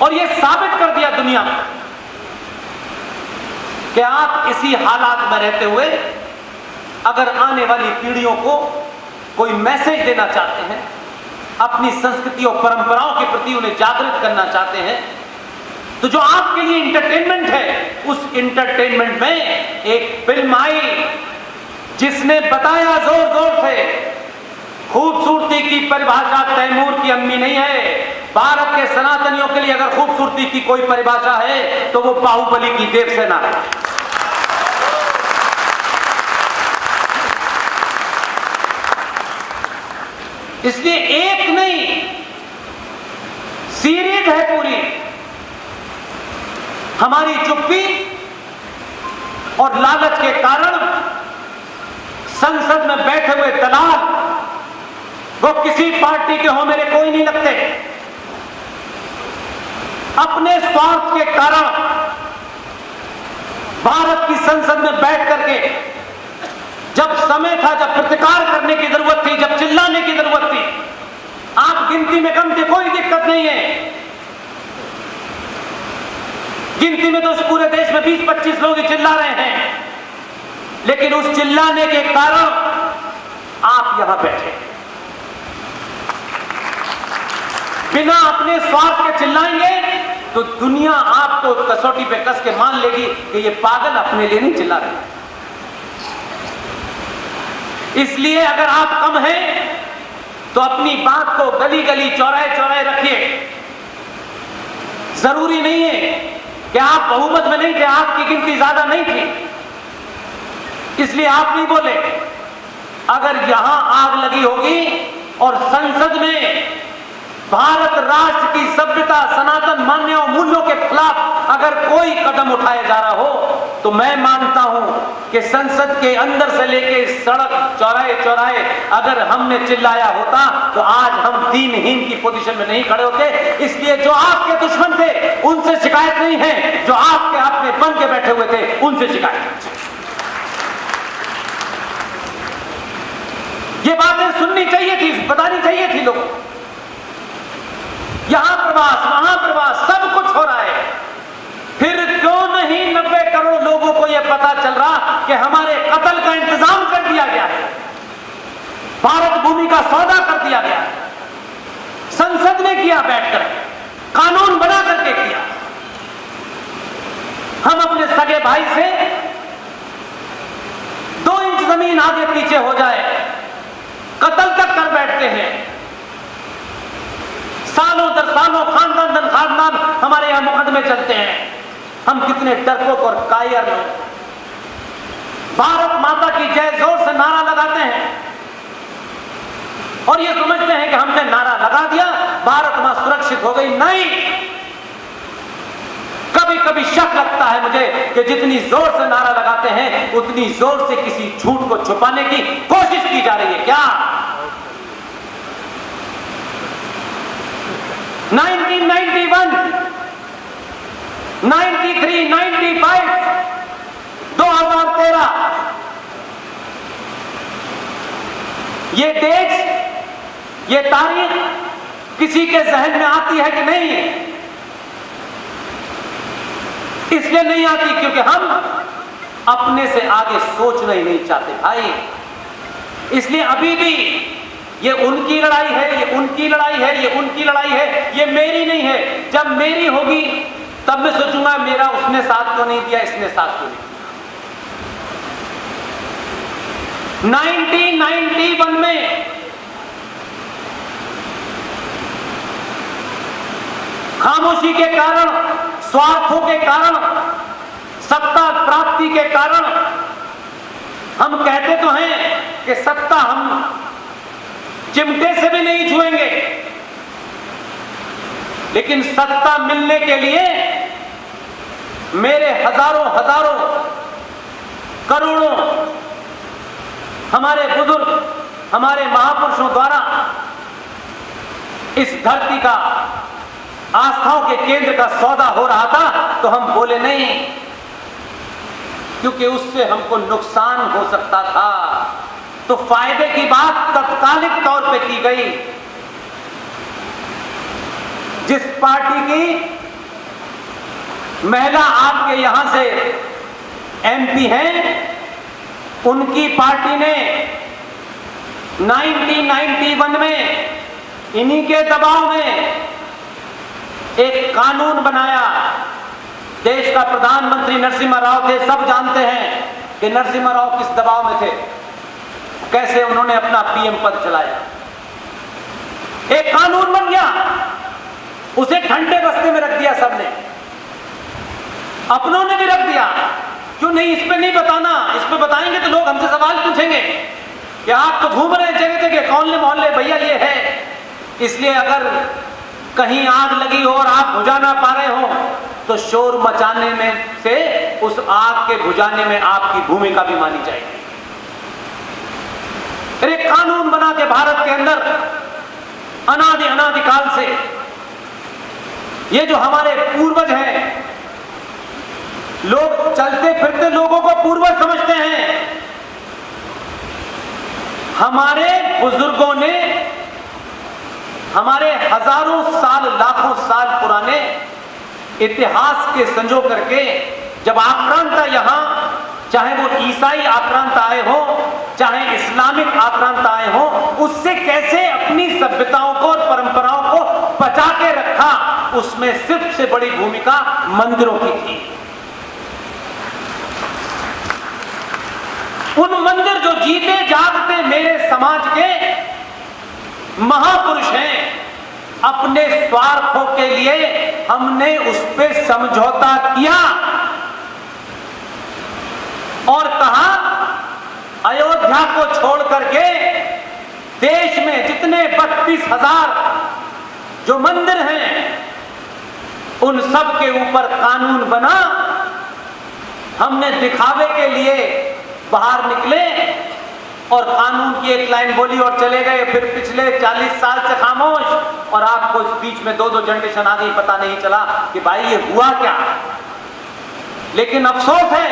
और यह साबित कर दिया दुनिया में कि आप इसी हालात में रहते हुए अगर आने वाली पीढ़ियों को कोई मैसेज देना चाहते हैं, अपनी संस्कृति और परंपराओं के प्रति उन्हें जागृत करना चाहते हैं, तो जो आपके लिए इंटरटेनमेंट है, उस इंटरटेनमेंट में एक फिल्म आई जिसने बताया जोर जोर से खूबसूरती की परिभाषा तैमूर की अम्मी नहीं है। भारत के सनातनियों के लिए अगर खूबसूरती की कोई परिभाषा है तो वो बाहुबली की देवसेना है। इसलिए एक नहीं, सीरीज है पूरी। हमारी चुप्पी और लालच के कारण संसद में बैठे हुए दलाल, वो किसी पार्टी के हो मेरे कोई नहीं लगते, अपने स्वार्थ के कारण भारत की संसद में बैठ करके जब समय था, जब प्रतिकार करने की जरूरत थी, जब चिल्लाने की जरूरत थी, आप गिनती में कम थे, कोई दिक्कत नहीं है। गिनती में तो इस पूरे देश में 20-25 लोग ही चिल्ला रहे हैं, लेकिन उस चिल्लाने के कारण आप यहां बैठे। बिना अपने स्वार्थ के चिल्लाएंगे तो दुनिया आपको कसौटी पे कस के मान लेगी कि ये पागल अपने लिए नहीं चिल्ला रहे। इसलिए अगर आप कम हैं तो अपनी बात को गली गली चौराहे चौराहे रखिए। जरूरी नहीं है कि आप बहुमत में नहीं थे, आपकी गिनती ज्यादा नहीं थी, इसलिए आप नहीं बोले। अगर यहां आग लगी होगी और संसद में भारत राष्ट्र की सभ्यता, सनातन मान्यों, मूल्यों के खिलाफ अगर कोई कदम उठाया जा रहा हो, तो मैं मानता हूं कि संसद के अंदर से लेके सड़क चौराहे चौराहे अगर हमने चिल्लाया होता तो आज हम दीनहीन की पोजीशन में नहीं खड़े होते। इसलिए जो आपके दुश्मन थे उनसे शिकायत नहीं है, जो आपके अपने बन के बैठे हुए थे उनसे शिकायत है। ये बातें सुननी चाहिए थी, बतानी चाहिए थी लोगों को। यहां प्रवास, वहां प्रवास, सब कुछ हो रहा है, फिर क्यों नहीं 90 करोड़ लोगों को यह पता चल रहा कि हमारे कत्ल का इंतजाम कर दिया गया है, भारत भूमि का सौदा कर दिया गया, संसद ने किया, बैठकर कानून बना करके किया। हम अपने सगे भाई से 2 इंच जमीन आगे पीछे हो जाए कत्ल तक कर बैठते हैं। सालों दर सालों, खानदान दर खानदान हमारे यहां मुकदमे चलते हैं। हम कितने डरपोक और कायर लोग। भारत माता की जय जोर से नारा लगाते हैं और ये समझते हैं कि हमने नारा लगा दिया, भारत मां सुरक्षित हो गई। नहीं, कभी कभी शक लगता है मुझे कि जितनी जोर से नारा लगाते हैं उतनी जोर से किसी झूठ को छुपाने की कोशिश की जा रही है। क्या 1991, 93, 95, 2013 ये डेट्स, ये तारीख किसी के जहन में आती है कि नहीं? इसलिए नहीं आती क्योंकि हम अपने से आगे सोचना ही नहीं चाहते भाई। इसलिए अभी भी ये उनकी लड़ाई है, ये उनकी लड़ाई है, ये उनकी लड़ाई है, ये मेरी नहीं है। जब मेरी होगी तब मैं सोचूंगा मेरा उसने साथ क्यों नहीं दिया, इसने साथ क्यों नहीं दिया। 1991 में खामोशी के कारण, स्वार्थों के कारण, सत्ता प्राप्ति के कारण हम कहते तो हैं कि सत्ता हम चिमटे से भी नहीं छुएंगे, लेकिन सत्ता मिलने के लिए मेरे हजारों हजारों करोड़ों हमारे बुजुर्ग, हमारे महापुरुषों द्वारा इस धरती का, आस्थाओं के केंद्र का सौदा हो रहा था, तो हम बोले नहीं, क्योंकि उससे हमको नुकसान हो सकता था। तो फायदे की बात तत्कालिक तौर पे की गई। जिस पार्टी की महिला आपके यहां से एमपी हैं, उनकी पार्टी ने 1991 में इन्हीं के दबाव में एक कानून बनाया। देश का प्रधानमंत्री नरसिम्हा राव थे, सब जानते हैं कि नरसिम्हा राव किस दबाव में थे, कैसे उन्होंने अपना पीएम पद चलाया। एक कानून बन गया, उसे ठंडे बस्ते में रख दिया सबने, अपनों ने भी रख दिया। क्यों नहीं, इस पे नहीं बताना, इस पे बताएंगे तो लोग हमसे सवाल पूछेंगे कि आप तो घूम रहे हैं जगह जगह, मोहल्ले मोहल्ले, भैया ये है। इसलिए अगर कहीं आग लगी हो और आप बुझा ना पा रहे हो तो शोर मचाने में से उस आग के बुझाने में आपकी भूमिका भी मानी जाएगी। एक कानून बना के भारत के अंदर अनादिकाल से ये जो हमारे पूर्वज हैं, लोग चलते फिरते लोगों को पूर्वज समझते हैं। हमारे बुजुर्गों ने हमारे हजारों साल, लाखों साल पुराने इतिहास के संजो करके जब आक्रांत यहां, चाहे वो ईसाई आक्रांत आए हो, चाहे इस्लामिक आक्रांत आए हो, उससे कैसे अपनी सभ्यताओं को और परंपराओं को बचा के रखा, उसमें सिर्फ से बड़ी भूमिका मंदिरों की थी। उन मंदिर जो जीते जागते मेरे समाज के महापुरुष हैं, अपने स्वार्थों के लिए हमने उस पर समझौता किया और कहा अयोध्या को छोड़ करके देश में जितने 32,000 जो मंदिर हैं उन सब के ऊपर कानून बना। हमने दिखावे के लिए बाहर निकले और कानून की एक लाइन बोली और चले गए। फिर पिछले 40 साल से खामोश, और आपको इस बीच में 2 जनरेशन आ गई, पता नहीं चला कि भाई ये हुआ क्या। लेकिन अफसोस है,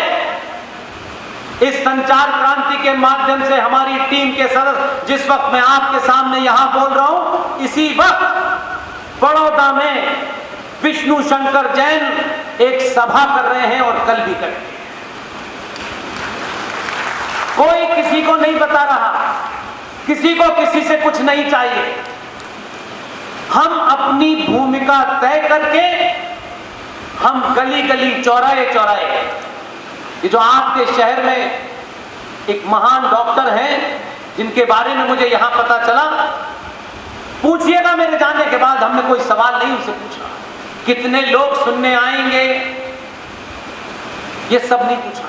इस संचार क्रांति के माध्यम से हमारी टीम के सदस्य, जिस वक्त मैं आपके सामने यहां बोल रहा हूं, इसी वक्त बड़ौदा में विष्णु शंकर जैन एक सभा कर रहे हैं और कल भी करेंगे। कोई किसी को नहीं बता रहा, किसी को किसी से कुछ नहीं चाहिए। हम अपनी भूमिका तय करके हम गली गली, चौराहे चौराहे, ये जो आपके शहर में एक महान डॉक्टर हैं जिनके बारे में मुझे यहां पता चला, पूछिएगा मेरे जाने के बाद, हमने कोई सवाल नहीं उनसे पूछा कितने लोग सुनने आएंगे, ये सब नहीं पूछा।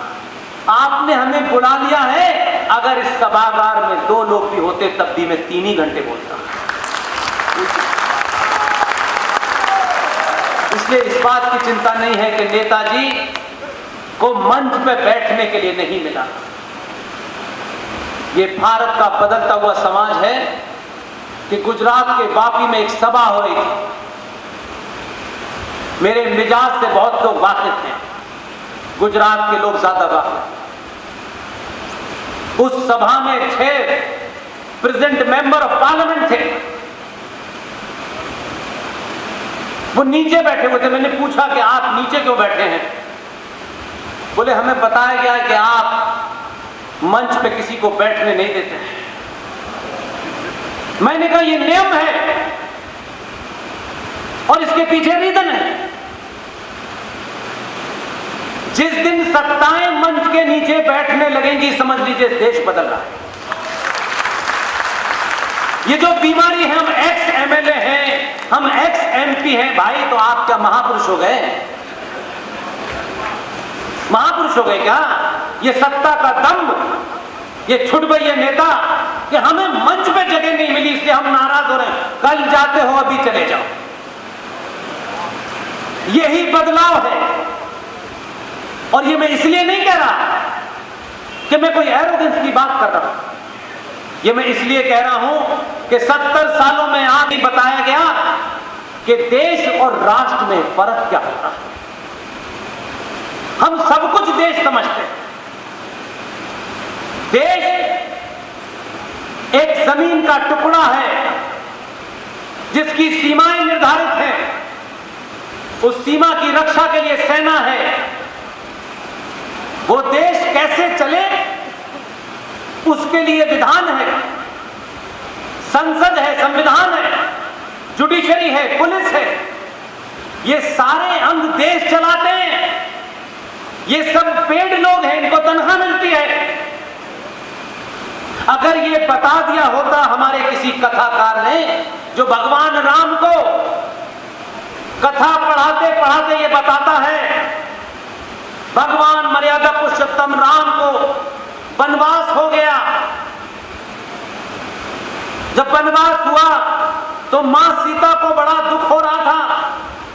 आपने हमें बुला लिया है, अगर इस सभागार में 2 लोग भी होते तब भी मैं 3 ही घंटे बोलता। इसलिए इस बात की चिंता नहीं है कि नेताजी को मंच पे बैठने के लिए नहीं मिला। ये भारत का बदलता हुआ समाज है कि गुजरात के वापी में एक सभा हो रही थी, मेरे मिजाज से बहुत लोग वाकिफ हैं, गुजरात के लोग ज्यादा वाकिफ। उस सभा में 6 प्रेजेंट मेंबर ऑफ पार्लियामेंट थे, वो नीचे बैठे हुए थे। मैंने पूछा कि आप नीचे क्यों बैठे हैं? बोले हमें बताया गया है कि आप मंच पे किसी को बैठने नहीं देते हैं। मैंने कहा ये नियम है और इसके पीछे रीजन है। जिस दिन सत्ताएं मंच के नीचे बैठने लगेंगी, समझ लीजिए देश बदल रहा है। ये जो बीमारी है, हम एक्स एमएलए हैं, हम एक्स एमपी हैं, भाई तो आप क्या महापुरुष हो गए? महापुरुष हो गए क्या? ये सत्ता का दम्भ, ये छुट गई है नेता कि हमें मंच पे जगह नहीं मिली इसलिए हम नाराज हो रहे हैं। कल जाते हो, अभी चले जाओ। यही बदलाव है। और ये मैं इसलिए नहीं कह रहा कि मैं कोई एरोगेंस की बात कर रहा हूं, ये मैं इसलिए कह रहा हूं कि 70 सालों में आज ही बताया गया कि देश और राष्ट्र में फर्क क्या होता है। हम सब कुछ देश समझते हैं। देश एक जमीन का टुकड़ा है जिसकी सीमाएं निर्धारित हैं। उस सीमा की रक्षा के लिए सेना है। वो देश कैसे चले उसके लिए विधान है, संसद है, संविधान है, जुडिशरी है, पुलिस है। ये सारे अंग देश चलाते हैं। ये सब पेड लोग हैं, इनको तनख्वाह मिलती है। अगर ये बता दिया होता हमारे किसी कथाकार ने, जो भगवान राम को कथा पढ़ाते पढ़ाते ये बताता है, भगवान मर्यादा पुरुषोत्तम राम को वनवास हो गया। जब वनवास हुआ तो मां सीता को बड़ा दुख हो रहा था।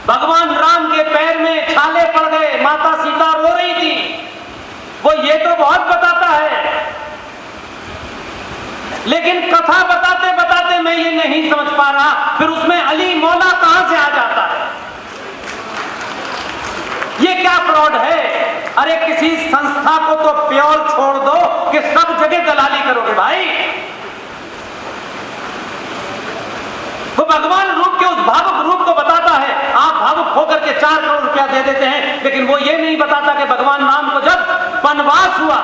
भगवान राम के पैर में छाले पड़ गए, माता सीता रो रही थी। वो ये तो बहुत बताता है, लेकिन कथा बताते बताते मैं ये नहीं समझ पा रहा, फिर उसमें अली मौला कहां से आ जाता है? ये क्या फ्रॉड है? अरे किसी संस्था को तो प्योर छोड़ दो कि सब जगह दलाली करोगे भाई। वो भगवान रूप के उस भावुक रूप को बताता है। आप भावुक होकर के 4 करोड़ रुपया दे देते हैं, लेकिन वो ये नहीं बताता कि भगवान राम को जब वनवास हुआ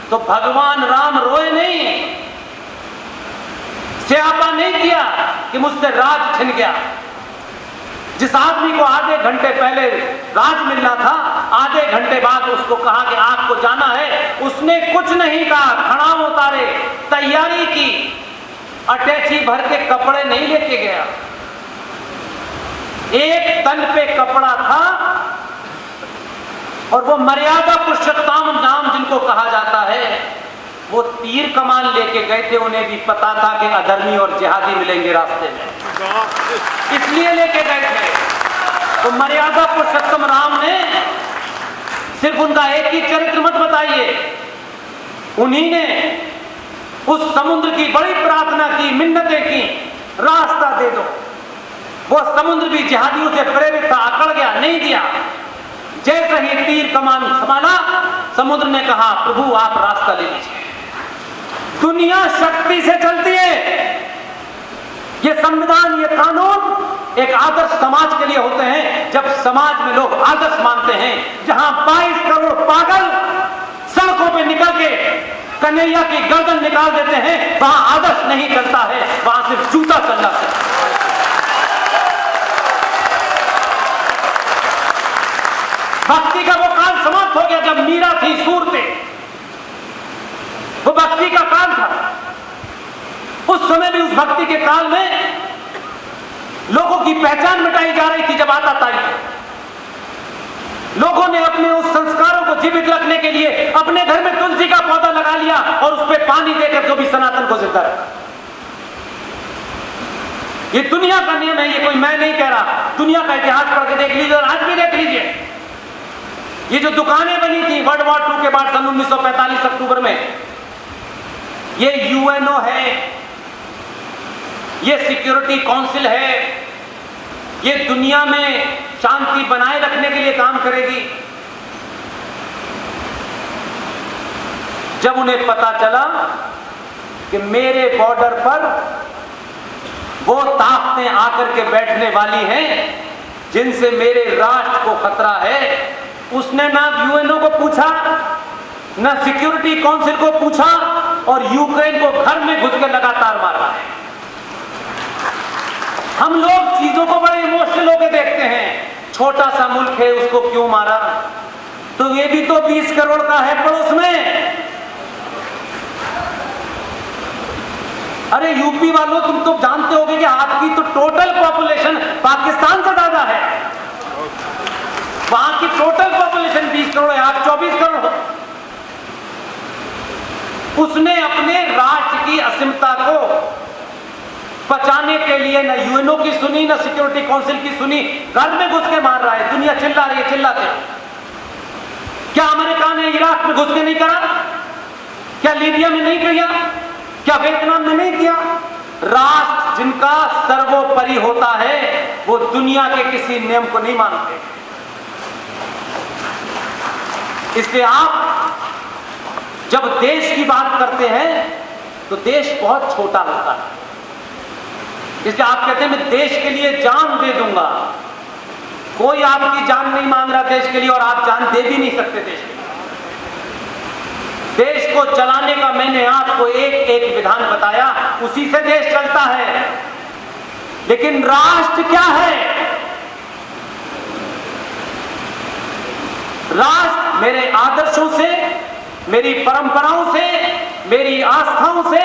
तो भगवान राम रोए नहीं, स्यापा नहीं किया कि मुझसे राज छिन गया। जिस आदमी को आधे घंटे पहले राज मिलना था, आधे घंटे बाद उसको कहा कि आपको जाना है, उसने कुछ नहीं कहा, खड़ा उतारे, तैयारी की, अटैची भर के कपड़े नहीं लेके गया। एक तन पे कपड़ा था और वो मर्यादा पुरुषोत्तम नाम जिनको कहा जाता है, वो तीर कमान लेके गए थे। उन्हें भी पता था कि अधर्मी और जिहादी मिलेंगे रास्ते में, इसलिए लेके गए थे। तो मर्यादा पुरुषोत्तम राम ने सिर्फ उनका एक ही चरित्र मत बताइए, उन्हीं ने उस समुद्र की बड़ी प्रार्थना की, मिन्नतें की, रास्ता दे दो। वो समुद्र भी जिहादियों से प्रेरित था, अकड़ गया, नहीं दिया। जैसे ही तीर कमान संभाला, समुद्र ने कहा प्रभु आप रास्ता ले लीजिए। दुनिया शक्ति से चलती है। ये संविधान, ये कानून एक आदर्श समाज के लिए होते हैं। जब समाज में लोग आदर्श मानते हैं, जहां 22 करोड़ पागल सड़कों पे निकल के कन्हैया की गर्दन निकाल देते हैं, वहां आदर्श नहीं चलता है, वहां सिर्फ जूता चलना है। भक्ति का वो काल समाप्त हो गया। जब मीरा थी सूर पे, वो भक्ति का काल था। उस समय भी उस भक्ति के काल में लोगों की पहचान मिटाई जा रही थी। जब आता तारीख, लोगों ने अपने उस संस्कारों को जीवित रखने के लिए अपने घर में तुलसी का पौधा लगा लिया और उस पर पानी देकर जो भी सनातन को जिंदा रखा। ये दुनिया का नियम है, ये कोई मैं नहीं कह रहा। दुनिया का इतिहास पढ़ के देख लीजिए और आज भी देख लीजिए। ये जो दुकानें बनी थी वर्ल्ड वॉर 2 के बाद सन 1945 अक्टूबर में, ये यूएनओ है, ये सिक्योरिटी काउंसिल है, ये दुनिया में शांति बनाए रखने के लिए काम करेगी। जब उन्हें पता चला कि मेरे बॉर्डर पर वो ताकतें आकर के बैठने वाली हैं जिनसे मेरे राष्ट्र को खतरा है, उसने ना यूएनओ को पूछा, ना सिक्योरिटी काउंसिल को पूछा, और यूक्रेन को घर में घुस के लगातार मार रहा है। हम लोग चीजों को बड़े इमोशनल होकर देखते हैं। छोटा सा मुल्क है, उसको क्यों मारा? तो ये भी तो 20 करोड़ का है पड़ोस में। अरे यूपी वालों, तुम तो जानते होगे कि आपकी तो टोटल पॉपुलेशन पाकिस्तान से ज्यादा है। वहां की टोटल पॉपुलेशन 20 करोड़ है, आप 24 करोड़ हो। उसने अपने राज्य की असीमता को बचाने के लिए न यूएनओ की सुनी, न सिक्योरिटी काउंसिल की सुनी, घर में घुस के मार रहा है। दुनिया चिल्ला रही है, चिल्लाते। क्या अमेरिका ने इराक में घुस के नहीं करा? क्या लीबिया में नहीं किया? क्या वियतनाम में नहीं किया? राष्ट्र जिनका सर्वोपरि होता है वो दुनिया के किसी नियम को नहीं मानते। इसलिए आप जब देश की बात करते हैं तो देश बहुत छोटा होता है। इसलिए आप कहते हैं मैं देश के लिए जान दे दूंगा। कोई आपकी जान नहीं मांग रहा देश के लिए और आप जान दे भी नहीं सकते देश के लिए। देश को चलाने का मैंने आपको एक एक विधान बताया, उसी से देश चलता है। लेकिन राष्ट्र क्या है? राष्ट्र मेरे आदर्शों से, मेरी परंपराओं से, मेरी आस्थाओं से,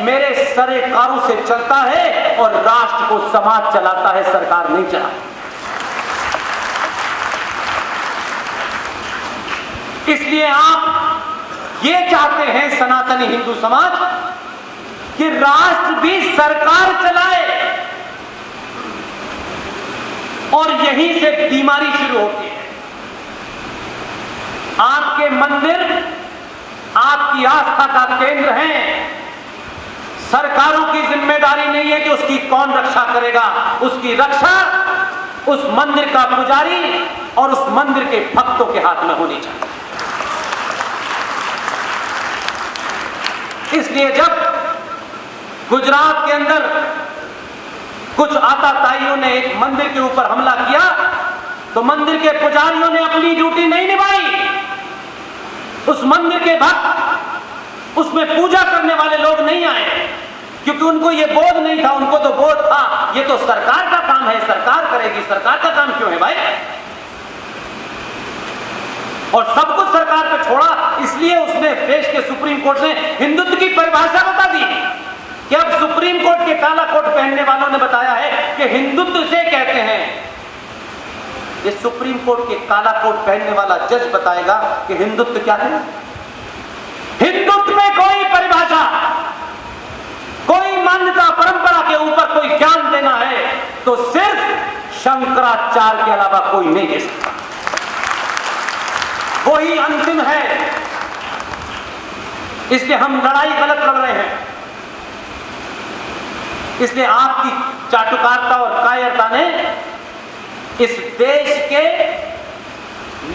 मेरे सरेकारों से चलता है और राष्ट्र को समाज चलाता है, सरकार नहीं चलाती। इसलिए आप ये चाहते हैं सनातनी हिंदू समाज कि राष्ट्र भी सरकार चलाए, और यहीं से बीमारी शुरू होती है। आपके मंदिर आपकी आस्था का केंद्र हैं। सरकारों की जिम्मेदारी नहीं है कि उसकी कौन रक्षा करेगा, उसकी रक्षा उस मंदिर का पुजारी और उस मंदिर के भक्तों के हाथ में होनी चाहिए। इसलिए जब गुजरात के अंदर कुछ आताताइयों ने एक मंदिर के ऊपर हमला किया तो मंदिर के पुजारियों ने अपनी ड्यूटी नहीं निभाई। उस मंदिर के भक्त, उसमें पूजा करने वाले लोग नहीं आए क्योंकि उनको ये बोध नहीं था। उनको तो बोध था ये तो सरकार का काम है, सरकार करेगी। सरकार का काम क्यों है भाई? और सब कुछ सरकार पे छोड़ा, इसलिए उसने देश के सुप्रीम कोर्ट ने हिंदुत्व की परिभाषा बता दी कि अब सुप्रीम कोर्ट के काला कोट पहनने वालों ने बताया है कि हिंदुत्व से कहते हैं। ये सुप्रीम कोर्ट के काला कोट पहनने वाला जज बताएगा कि हिंदुत्व क्या है। हिंदुत्व में कोई परिभाषा, कोई मान्यता, परंपरा के ऊपर कोई ज्ञान देना है तो सिर्फ शंकराचार्य के अलावा कोई नहीं दे सकता। वही अंतिम है। इसलिए हम लड़ाई गलत लड़ रहे हैं। इसलिए आपकी चाटुकारिता और कायरता ने इस देश के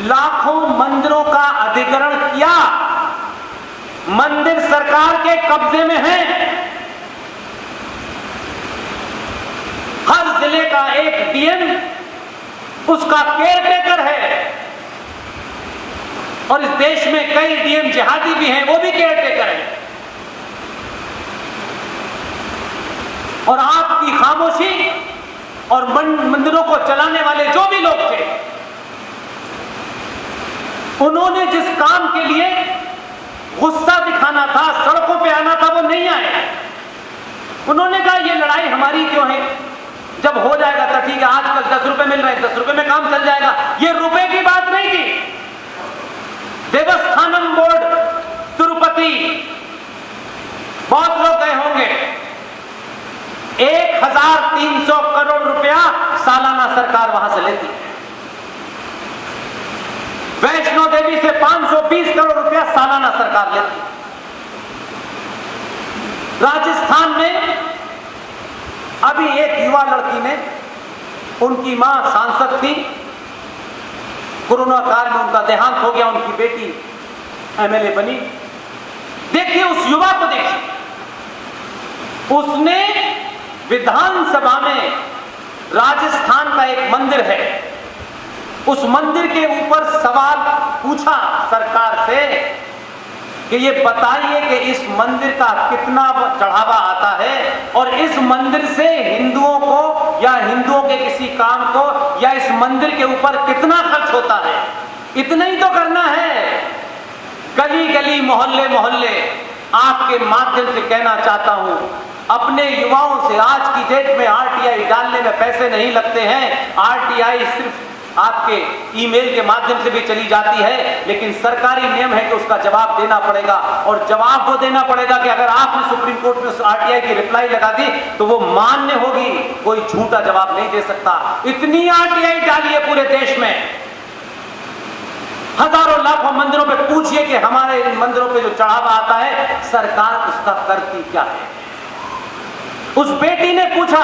लाखों मंदिरों का अधिग्रहण किया। मंदिर सरकार के कब्जे में है। हर जिले का एक डीएम उसका केयरटेकर है और इस देश में कई डीएम जिहादी भी हैं, वो भी केयरटेकर हैं। और आपकी खामोशी और मंदिरों को चलाने वाले जो भी लोग थे, उन्होंने जिस काम के लिए गुस्सा दिखाना था, सड़कों पे आना था, वो नहीं आए। उन्होंने कहा ये लड़ाई हमारी क्यों है, जब हो जाएगा तो ठीक है। आजकल 10 रुपए मिल रहे हैं, 10 रुपए में काम चल जाएगा। ये रुपए की बात नहीं थी। देवस्थानम बोर्ड तिरुपति, बहुत लोग गए होंगे, 1300 करोड़ रुपया सालाना सरकार वहां से लेती है। वैष्णो देवी से 520 करोड़ रुपया सालाना सरकार लेती है। राजस्थान में अभी एक युवा लड़की ने, उनकी मां सांसद थी, कोरोना काल में उनका देहांत हो गया, उनकी बेटी एमएलए बनी। देखिए उस युवा को, देखिए उसने विधानसभा में, राजस्थान का एक मंदिर है, उस मंदिर के ऊपर सवाल पूछा सरकार से कि ये बताइए कि इस मंदिर का कितना चढ़ावा आता है और इस मंदिर से हिंदुओं को या हिंदुओं के किसी काम को या इस मंदिर के ऊपर कितना खर्च होता है। इतना ही तो करना है। गली गली, मोहल्ले मोहल्ले आपके माध्यम से कहना चाहता हूं अपने युवाओं से, आज की डेट में आरटीआई डालने में पैसे नहीं लगते हैं। आरटीआई सिर्फ आपके ईमेल के माध्यम से भी चली जाती है, लेकिन सरकारी नियम है कि उसका जवाब देना पड़ेगा। और जवाब वो देना पड़ेगा कि अगर आपने सुप्रीम कोर्ट में उस आरटीआई की रिप्लाई लगा दी तो वो मान्य होगी, कोई झूठा जवाब नहीं दे सकता। इतनी आरटीआई डाली है पूरे देश में, हजारों लाखों मंदिरों पे पूछिए कि हमारे मंदिरों पे जो चढ़ावा आता है सरकार उसका करती क्या है। उस बेटी ने पूछा,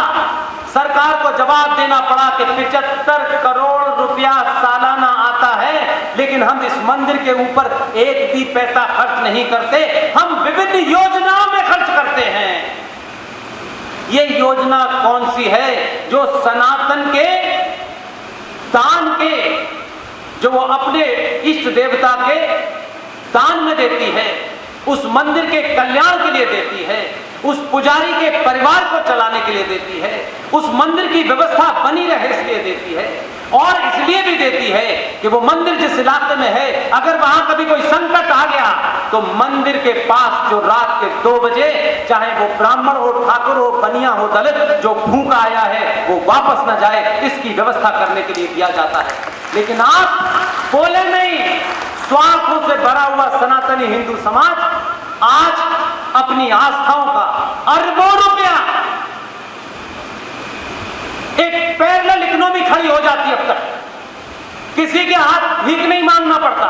सरकार को जवाब देना पड़ा कि 75 करोड़ रुपया सालाना आता है, लेकिन हम इस मंदिर के ऊपर एक भी पैसा खर्च नहीं करते, हम विभिन्न योजनाओं में खर्च करते हैं। ये योजना कौन सी है जो सनातन के दान के, जो वो अपने इष्ट देवता के दान में देती है, उस मंदिर के कल्याण के लिए देती है, उस पुजारी के परिवार को चलाने के लिए देती है, उस मंदिर की व्यवस्था बनी रहे इसलिए देती है, और इसलिए भी देती है कि वो मंदिर जिस इलाके में है, अगर वहां कभी कोई संकट आ गया तो मंदिर के पास जो रात के 2 बजे, चाहे वो ब्राह्मण हो, ठाकुर हो, बनिया हो, दलित, जो भूखा आया है वो वापस न जाए, इसकी व्यवस्था करने के लिए दिया जाता है। लेकिन आप बोले नहीं, स्वार्थों से भरा हुआ सनातनी हिंदू समाज आज अपनी आस्थाओं का अरबों रुपया, एक पैरेलल इकोनॉमी खड़ी हो जाती है। अब तक किसी के हाथ भीख नहीं मांगना पड़ता।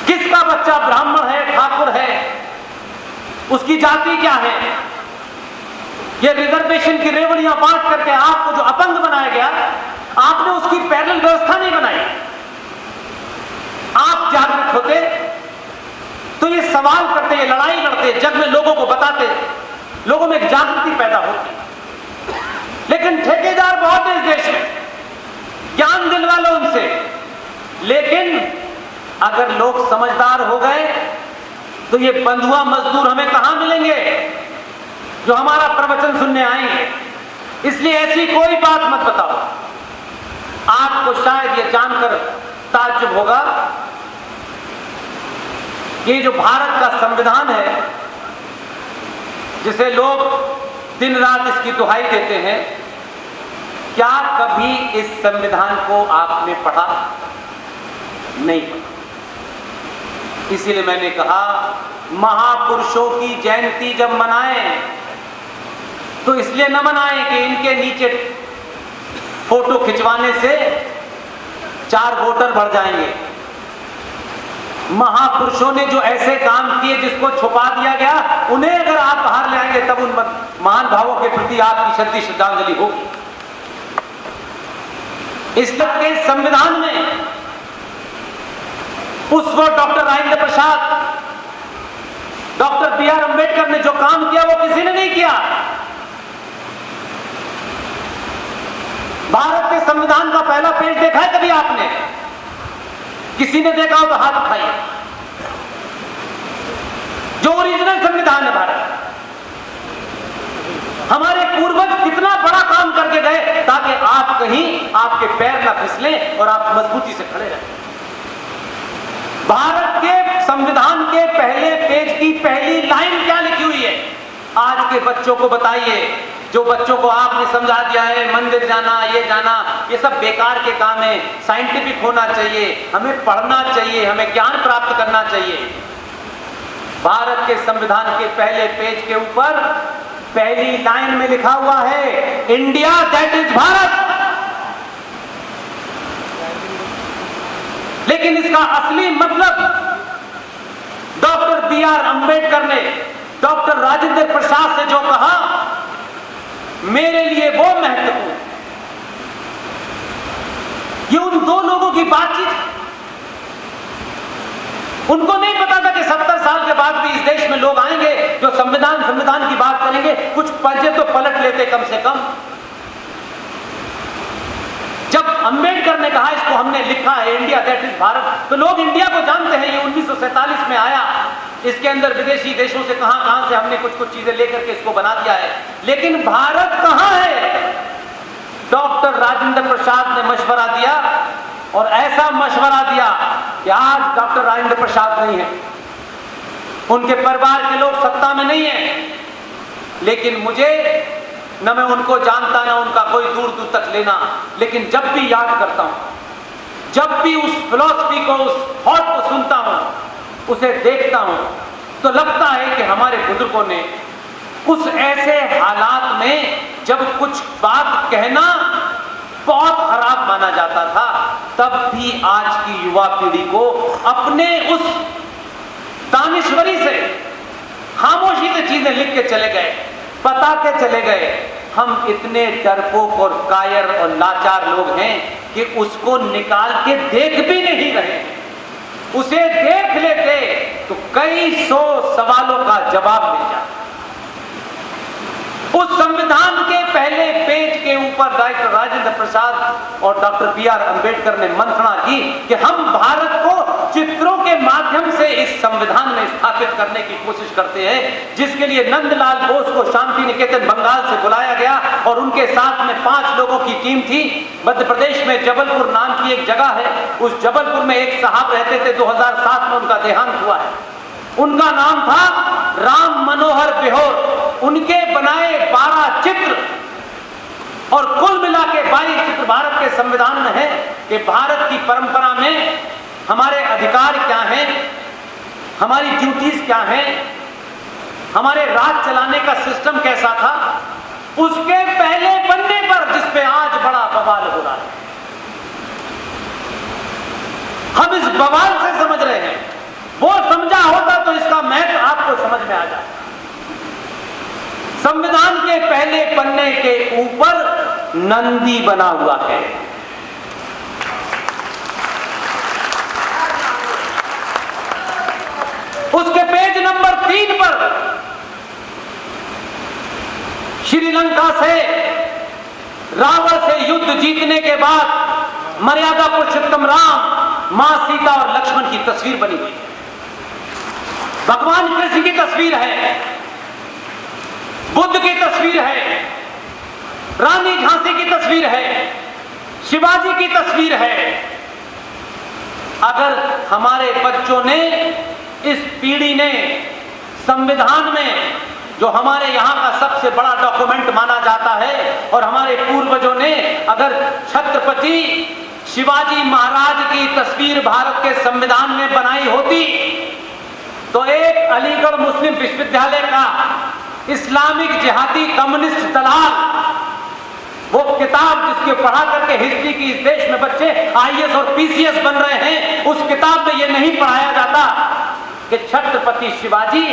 किसका बच्चा ब्राह्मण है, ठाकुर है, उसकी जाति क्या है, ये रिजर्वेशन की रेवड़ियां बांट करके आपको जो अपंग बनाया गया, आपने उसकी पैरेलल व्यवस्था नहीं बनाई। आप जागृत होते तो ये सवाल करते, ये लड़ाई लड़ते, जग में लोगों को बताते, लोगों में एक जागृति पैदा होती। लेकिन ठेकेदार बहुत है इस देश में, ज्ञान दिलवा लो उनसे। लेकिन अगर लोग समझदार हो गए तो ये बंधुआ मजदूर हमें कहां मिलेंगे जो हमारा प्रवचन सुनने आएंगे। इसलिए ऐसी कोई बात मत बताओ। आपको शायद ये जानकर ताज्जुब होगा कि जो भारत का संविधान है, जिसे लोग दिन रात इसकी दुहाई देते हैं, क्या कभी इस संविधान को आपने पढ़ा? नहीं पढ़ा। इसीलिए मैंने कहा, महापुरुषों की जयंती जब मनाएं तो इसलिए न मनाएं कि इनके नीचे फोटो खिंचवाने से 4 वोटर बढ़ जाएंगे। महापुरुषों ने जो ऐसे काम किए जिसको छुपा दिया गया, उन्हें अगर आप बाहर ले आएंगे तब उन महान भावों के प्रति आपकी सच्ची श्रद्धांजलि होगी। इस तक के संविधान में उस वक्त doctor Rajendra Prasad, doctor B.R. Ambedkar ने जो काम किया वो किसी ने नहीं किया। भारत के संविधान का पहला पेज देखा है कभी आपने? किसी ने देखा हो तो हाथ उठाइए। जो ओरिजिनल संविधान है भारत, हमारे पूर्वज कितना बड़ा काम करके गए ताकि आप कहीं आपके पैर ना फिसलें और आप मजबूती से खड़े रहें। भारत के संविधान के पहले पेज की पहली लाइन क्या लिखी हुई है? आज के बच्चों को बताइए, जो बच्चों को आपने समझा दिया है मंदिर जाना, ये जाना, ये सब बेकार के काम है। साइंटिफिक होना चाहिए, हमें पढ़ना चाहिए, हमें ज्ञान प्राप्त करना चाहिए। भारत के संविधान के पहले पेज के ऊपर पहली लाइन में लिखा हुआ है, इंडिया दैट इज भारत। लेकिन इसका असली मतलब डॉक्टर B.R. अम्बेडकर ने डॉक्टर राजेंद्र प्रसाद से जो कहा, मेरे लिए वो महत्वपूर्ण। ये उन 2 लोगों की बातचीत। उनको नहीं पता था कि 70 साल के बाद भी इस देश में लोग आएंगे जो संविधान की बात करेंगे। कुछ पंजे तो पलट लेते कम से कम। जब अंबेडकर ने कहा इसको हमने लिखा है इंडिया दैट इज भारत, तो लोग इंडिया को जानते हैं। ये 1947 में आया। इसके अंदर विदेशी देशों से कहां से हमने कुछ चीजें लेकर के इसको बना दिया है। लेकिन भारत कहां है? डॉक्टर राजेंद्र प्रसाद ने मशवरा दिया, और ऐसा मशवरा दिया कि आज डॉक्टर राजेंद्र प्रसाद नहीं है, उनके परिवार के लोग सत्ता में नहीं है। लेकिन मुझे न मैं उनको जानता, न उनका कोई दूर दूर तक लेना, लेकिन जब भी याद करता हूं, जब भी उस फिलॉसफी को, उस थॉट को सुनता हूं, उसे देखता हूं, तो लगता है कि हमारे बुजुर्गों ने उस ऐसे हालात में जब कुछ बात कहना बहुत खराब माना जाता था, तब भी आज की युवा पीढ़ी को अपने उस दानिश्वरी से, खामोशी से चीजें लिख के चले गए, बता के चले गए। हम इतने डरपोक और कायर और लाचार लोग हैं कि उसको निकाल के देख भी नहीं रहे। उसे देख लेते तो कई 100 सवालों का जवाब मिल जाता। उस संविधान के पहले पेज के ऊपर डॉक्टर राजेंद्र प्रसाद और डॉक्टर बी.आर. अंबेडकर ने मंत्रणा की कि हम भारत को चित्रों के माध्यम से इस संविधान में स्थापित करने की कोशिश करते हैं, जिसके लिए नंदलाल बोस को शांति निकेतन बंगाल से बुलाया गया और उनके साथ में 5 लोगों की टीम थी। मध्य प्रदेश में जबलपुर नाम की एक जगह है, उस जबलपुर में एक साहब रहते थे, 2007 में उनका देहांत हुआ है। उनका नाम था राम मनोहर बिहोर। उनके बनाए 12 चित्र और कुल मिला के 22 चित्र भारत के संविधान में है कि भारत की परंपरा में हमारे अधिकार क्या हैं, हमारी ड्यूटीज क्या हैं, हमारे राज चलाने का सिस्टम कैसा था। उसके पहले पन्ने पर जिस पे आज बड़ा बवाल हो रहा है, हम इस बवाल से समझ रहे हैं। वो समझा होता तो इसका महत्व आपको समझ में आ जाए। संविधान के पहले पन्ने के ऊपर नंदी बना हुआ है। उसके पेज नंबर 3 पर श्रीलंका से रावण से युद्ध जीतने के बाद मर्यादा पुरुषोत्तम राम, मां सीता और लक्ष्मण की तस्वीर बनी हुई है। भगवान कृष्ण की तस्वीर है, बुद्ध की तस्वीर है, रानी झांसी की तस्वीर है, शिवाजी की तस्वीर है। अगर हमारे बच्चों ने, इस पीढ़ी ने संविधान में जो हमारे यहाँ का सबसे बड़ा डॉक्यूमेंट माना जाता है, और हमारे पूर्वजों ने अगर छत्रपति शिवाजी महाराज की तस्वीर भारत के संविधान में बनाई होती तो एक अलीगढ़ मुस्लिम विश्वविद्यालय का इस्लामिक जिहादी कम्युनिस्ट दलाल, वो किताब जिसके पढ़ा करके हिस्ट्री की इस देश में बच्चे आईएएस और पीसीएस बन रहे हैं, उस किताब में ये नहीं पढ़ाया जाता कि छत्रपति शिवाजी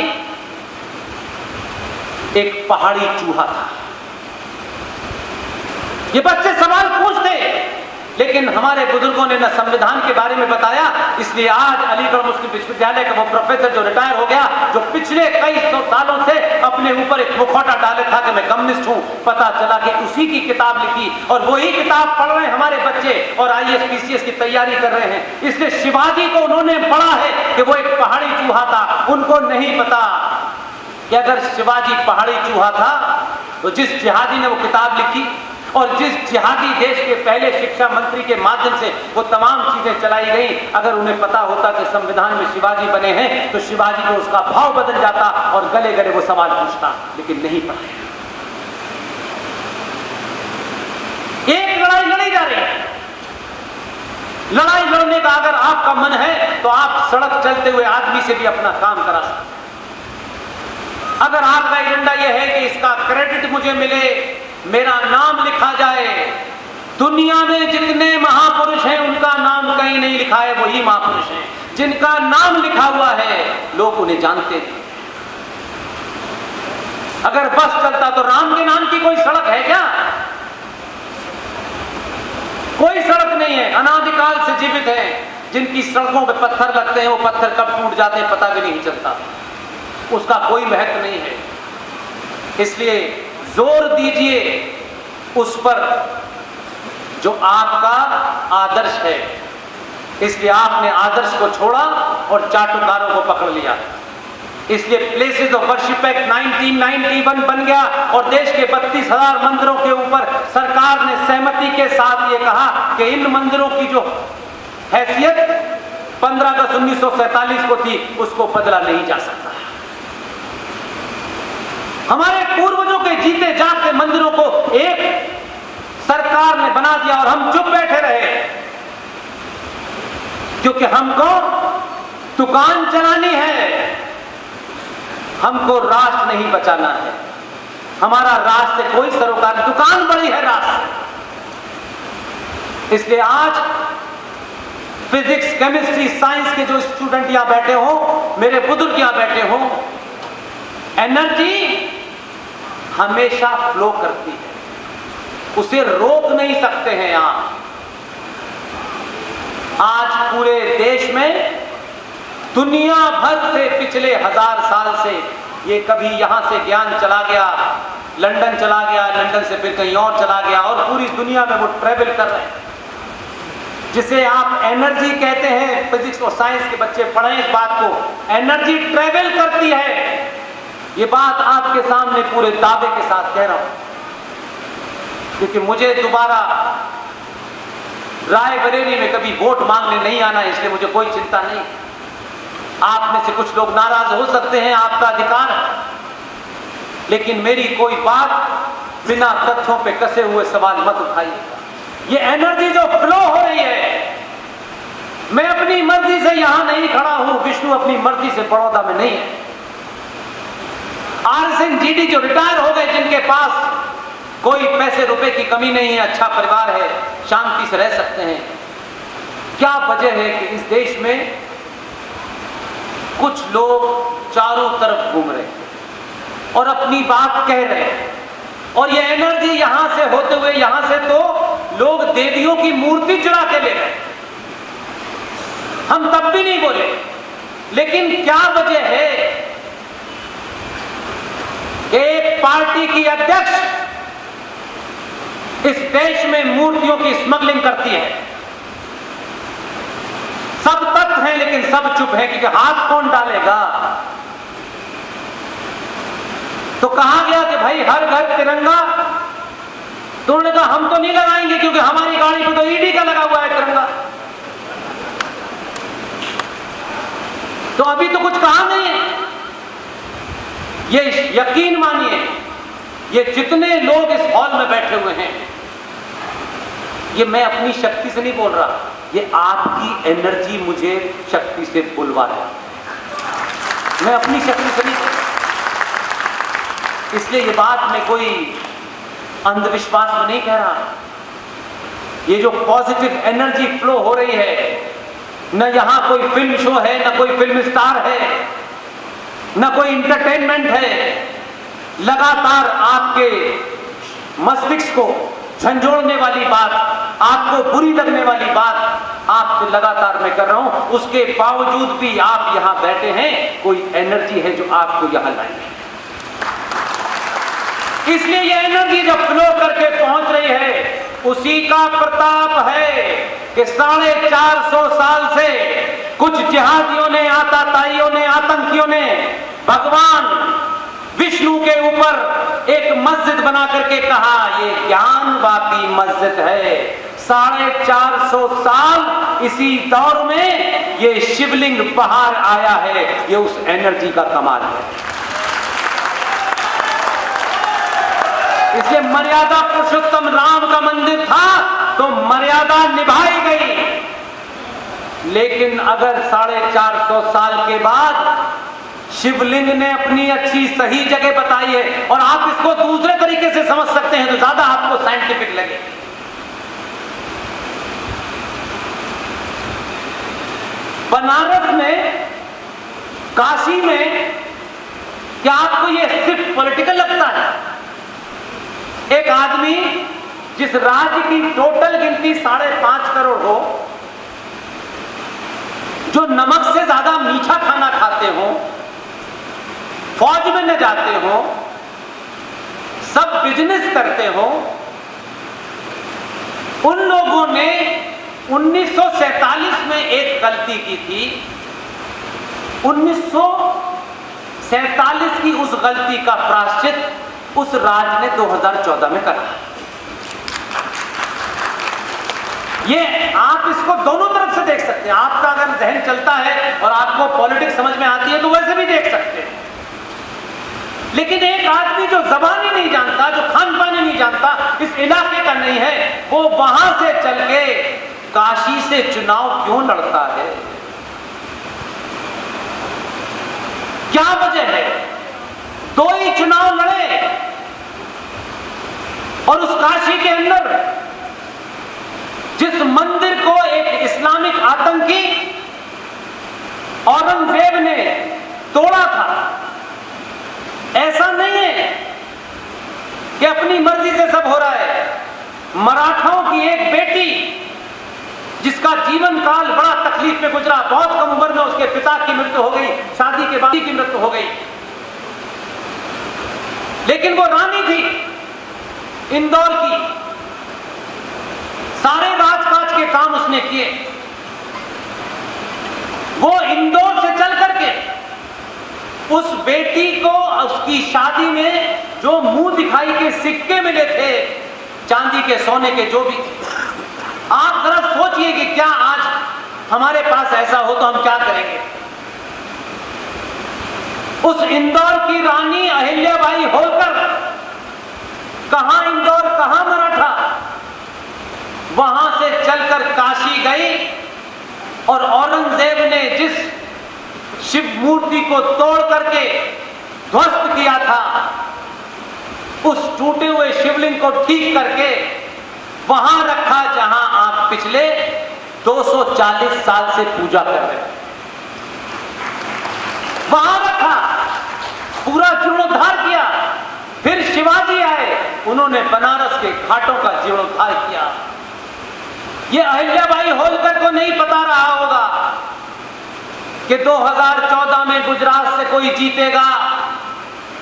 एक पहाड़ी चूहा था। ये बच्चे सवाल पूछते, लेकिन हमारे बुजुर्गों ने न संविधान के बारे में बताया। इसलिए आज अलीगढ़ मुस्लिम विश्वविद्यालय का वो प्रोफेसर जो रिटायर हो गया, जो पिछले कई 100 सालों से अपने ऊपर एक मुखौटा डाले था कि मैं कम्युनिस्ट हूं, पता चला कि उसी की किताब लिखी और वही किताब पढ़ रहे हैं हमारे बच्चे और आईएएस पीसीएस की तैयारी कर रहे हैं। इसलिए शिवाजी को उन्होंने पढ़ा है कि वो एक पहाड़ी चूहा था। उनको नहीं पता कि अगर शिवाजी पहाड़ी चूहा था तो जिस जिहादी ने वो किताब लिखी और जिस जिहादी देश के पहले शिक्षा मंत्री के माध्यम से वो तमाम चीजें चलाई गई, अगर उन्हें पता होता कि संविधान में शिवाजी बने हैं तो शिवाजी को उसका भाव बदल जाता और गले गले वो सवाल पूछता, लेकिन नहीं पता। एक लड़ाई लड़ी जा रही है। लड़ाई लड़ने का अगर आपका मन है तो आप सड़क चलते हुए आदमी से भी अपना काम करा सकते। अगर आपका एजेंडा यह है कि इसका क्रेडिट मुझे मिले, मेरा नाम लिखा जाए, दुनिया में जितने महापुरुष हैं उनका नाम कहीं नहीं लिखा है, वही महापुरुष हैं जिनका नाम लिखा हुआ है, लोग उन्हें जानते थे। अगर बस चलता तो राम के नाम की कोई सड़क है क्या? कोई सड़क नहीं है। अनादिकाल से जीवित है। जिनकी सड़कों पे पत्थर लगते हैं वो पत्थर कब टूट जाते हैं पता भी नहीं चलता, उसका कोई महत्व नहीं है। इसलिए जोर दीजिए उस पर जो आपका आदर्श है। इसलिए आपने आदर्श को छोड़ा और चाटुकारों को पकड़ लिया। इसलिए प्लेसेस ऑफ वर्शिप एक्ट 1991 बन गया और देश के 32,000 मंदिरों के ऊपर सरकार ने सहमति के साथ ये कहा कि इन मंदिरों की जो हैसियत 15 अगस्त 1947 को थी उसको बदला नहीं जा सकता। हमारे पूर्वजों के जीते जागते मंदिरों को एक सरकार ने बना दिया और हम चुप बैठे रहे, क्योंकि हमको दुकान चलानी है, हमको राष्ट्र नहीं बचाना है। हमारा राष्ट्र से कोई सरोकार, दुकान बड़ी है राष्ट्र। इसलिए आज फिजिक्स, केमिस्ट्री, साइंस के जो स्टूडेंट यहां बैठे हो, मेरे बुजुर्ग यहां बैठे हो, एनर्जी हमेशा फ्लो करती है, उसे रोक नहीं सकते हैं। आज पूरे देश में दुनिया भर से पिछले 1000 साल से ये कभी यहां से ज्ञान चला गया, लंदन चला गया, लंदन से फिर कहीं और चला गया और पूरी दुनिया में वो ट्रैवल कर रहे हैं, जिसे आप एनर्जी कहते हैं। फिजिक्स और साइंस के बच्चे पढ़ें इस बात को, एनर्जी ट्रैवल करती है। ये बात आपके सामने पूरे दावे के साथ कह रहा हूं, क्योंकि मुझे दोबारा रायबरेली में कभी वोट मांगने नहीं आना है, इसलिए मुझे कोई चिंता नहीं। आप में से कुछ लोग नाराज हो सकते हैं, आपका अधिकार है, लेकिन मेरी कोई बात बिना तथ्यों पे कसे हुए सवाल मत उठाइए। ये एनर्जी जो फ्लो हो रही है, मैं अपनी मर्जी से यहां नहीं खड़ा हूं, विष्णु अपनी मर्जी से बड़ौदा में नहीं है। आर सिंह जीडी जो रिटायर हो गए, जिनके पास कोई पैसे रुपए की कमी नहीं है, अच्छा परिवार है, शांति से रह सकते हैं। क्या वजह है कि इस देश में कुछ लोग चारों तरफ घूम रहे हैं और अपनी बात कह रहे हैं, और ये एनर्जी यहां से होते हुए यहां से तो लोग देवियों की मूर्ति चुरा के ले गए। हम तब भी नहीं बोले, लेकिन क्या वजह है? एक पार्टी की अध्यक्ष इस देश में मूर्तियों की स्मगलिंग करती है। सब तथ्य हैं, लेकिन सब चुप है, क्योंकि हाथ कौन डालेगा? तो कहा गया कि भाई हर घर तिरंगा, तो उन्होंने कहा हम तो नहीं लगाएंगे, क्योंकि हमारी गाड़ी पे तो ईडी का लगा हुआ है तिरंगा। तो अभी तो कुछ कहा नहीं है। ये यकीन मानिए, ये जितने लोग इस हॉल में बैठे हुए हैं, ये मैं अपनी शक्ति से नहीं बोल रहा, ये आपकी एनर्जी मुझे शक्ति से बुलवा रहा है, मैं अपनी शक्ति से नहीं। इसलिए ये बात मैं कोई अंधविश्वास में नहीं कह रहा। ये जो पॉजिटिव एनर्जी फ्लो हो रही है, न यहां कोई फिल्म शो है, न कोई फिल्म स्टार है, न कोई इंटरटेनमेंट है। लगातार आपके मस्तिष्क को झंझोड़ने वाली बात, आपको बुरी लगने वाली बात आपसे लगातार मैं कर रहा हूं, उसके बावजूद भी आप यहां बैठे हैं। कोई एनर्जी है जो आपको यहां लाई है। इसलिए ये एनर्जी जब फ्लो करके पहुंच रही है, उसी का प्रताप है कि 450 साल से कुछ जिहादियों ने, आताताइयों ने, आतंकियों ने भगवान विष्णु के ऊपर एक मस्जिद बना करके कहा ये ज्ञानवापी मस्जिद है। 450 साल इसी दौर में ये शिवलिंग बाहर आया है। ये उस एनर्जी का कमाल है। इसलिए मर्यादा पुरुषोत्तम राम का मंदिर था तो मर्यादा निभाई गई, लेकिन अगर 450 साल के बाद शिवलिंग ने अपनी अच्छी सही जगह बताई है, और आप इसको दूसरे तरीके से समझ सकते हैं तो ज्यादा आपको साइंटिफिक लगे। बनारस में, काशी में, क्या आपको यह सिर्फ पॉलिटिकल लगता है? एक आदमी जिस राज्य की टोटल गिनती 5.5 करोड़ हो, जो नमक से ज्यादा मीठा खाना खाते हो, फौज में न जाते हो, सब बिजनेस करते हो, उन लोगों ने 1947 में एक गलती की थी। 1947 की उस गलती का प्रायश्चित उस राज्य ने 2014 में करा। ये आप इसको दोनों तरफ से देख सकते हैं। आपका अगर जहन चलता है और आपको पॉलिटिक्स समझ में आती है तो वैसे भी देख सकते हैं। लेकिन एक आदमी जो ज़बान ही नहीं जानता, जो खान पान ही नहीं जानता, इस इलाके का नहीं है, वो वहां से चल के काशी से चुनाव क्यों लड़ता है? क्या वजह है? 2 ही चुनाव लड़े और उस काशी के अंदर जिस मंदिर को एक इस्लामिक आतंकी औरंगजेब ने तोड़ा था, ऐसा नहीं है कि अपनी मर्जी से सब हो रहा है। मराठाओं की एक बेटी जिसका जीवन काल बड़ा तकलीफ में गुजरा, बहुत कम उम्र में उसके पिता की मृत्यु हो गई, शादी के बाद की मृत्यु हो गई। लेकिन वो रानी थी इंदौर की, सारे राजकाज के काम उसने किए। वो इंदौर से चल करके उस बेटी को उसकी शादी में जो मुंह दिखाई के सिक्के मिले थे, चांदी के सोने के जो भी, आप जरा सोचिए कि क्या आज हमारे पास ऐसा हो तो हम क्या करेंगे। उस इंदौर की रानी अहिल्याबाई होलकर कहां इंदौर कहां मराठा, वहां से चलकर काशी गई और औरंगजेब ने जिस शिव मूर्ति को तोड़ करके ध्वस्त किया था, उस टूटे हुए शिवलिंग को ठीक करके वहां रखा जहां आप पिछले 240 साल से पूजा कर रहे हैं। वहां रखा, पूरा जीर्णोद्धार किया। फिर शिवाजी आए, उन्होंने बनारस के घाटों का जीर्णोद्धार किया। ये अहिल्याबाई होलकर को नहीं पता रहा होगा कि 2014 में गुजरात से कोई जीतेगा,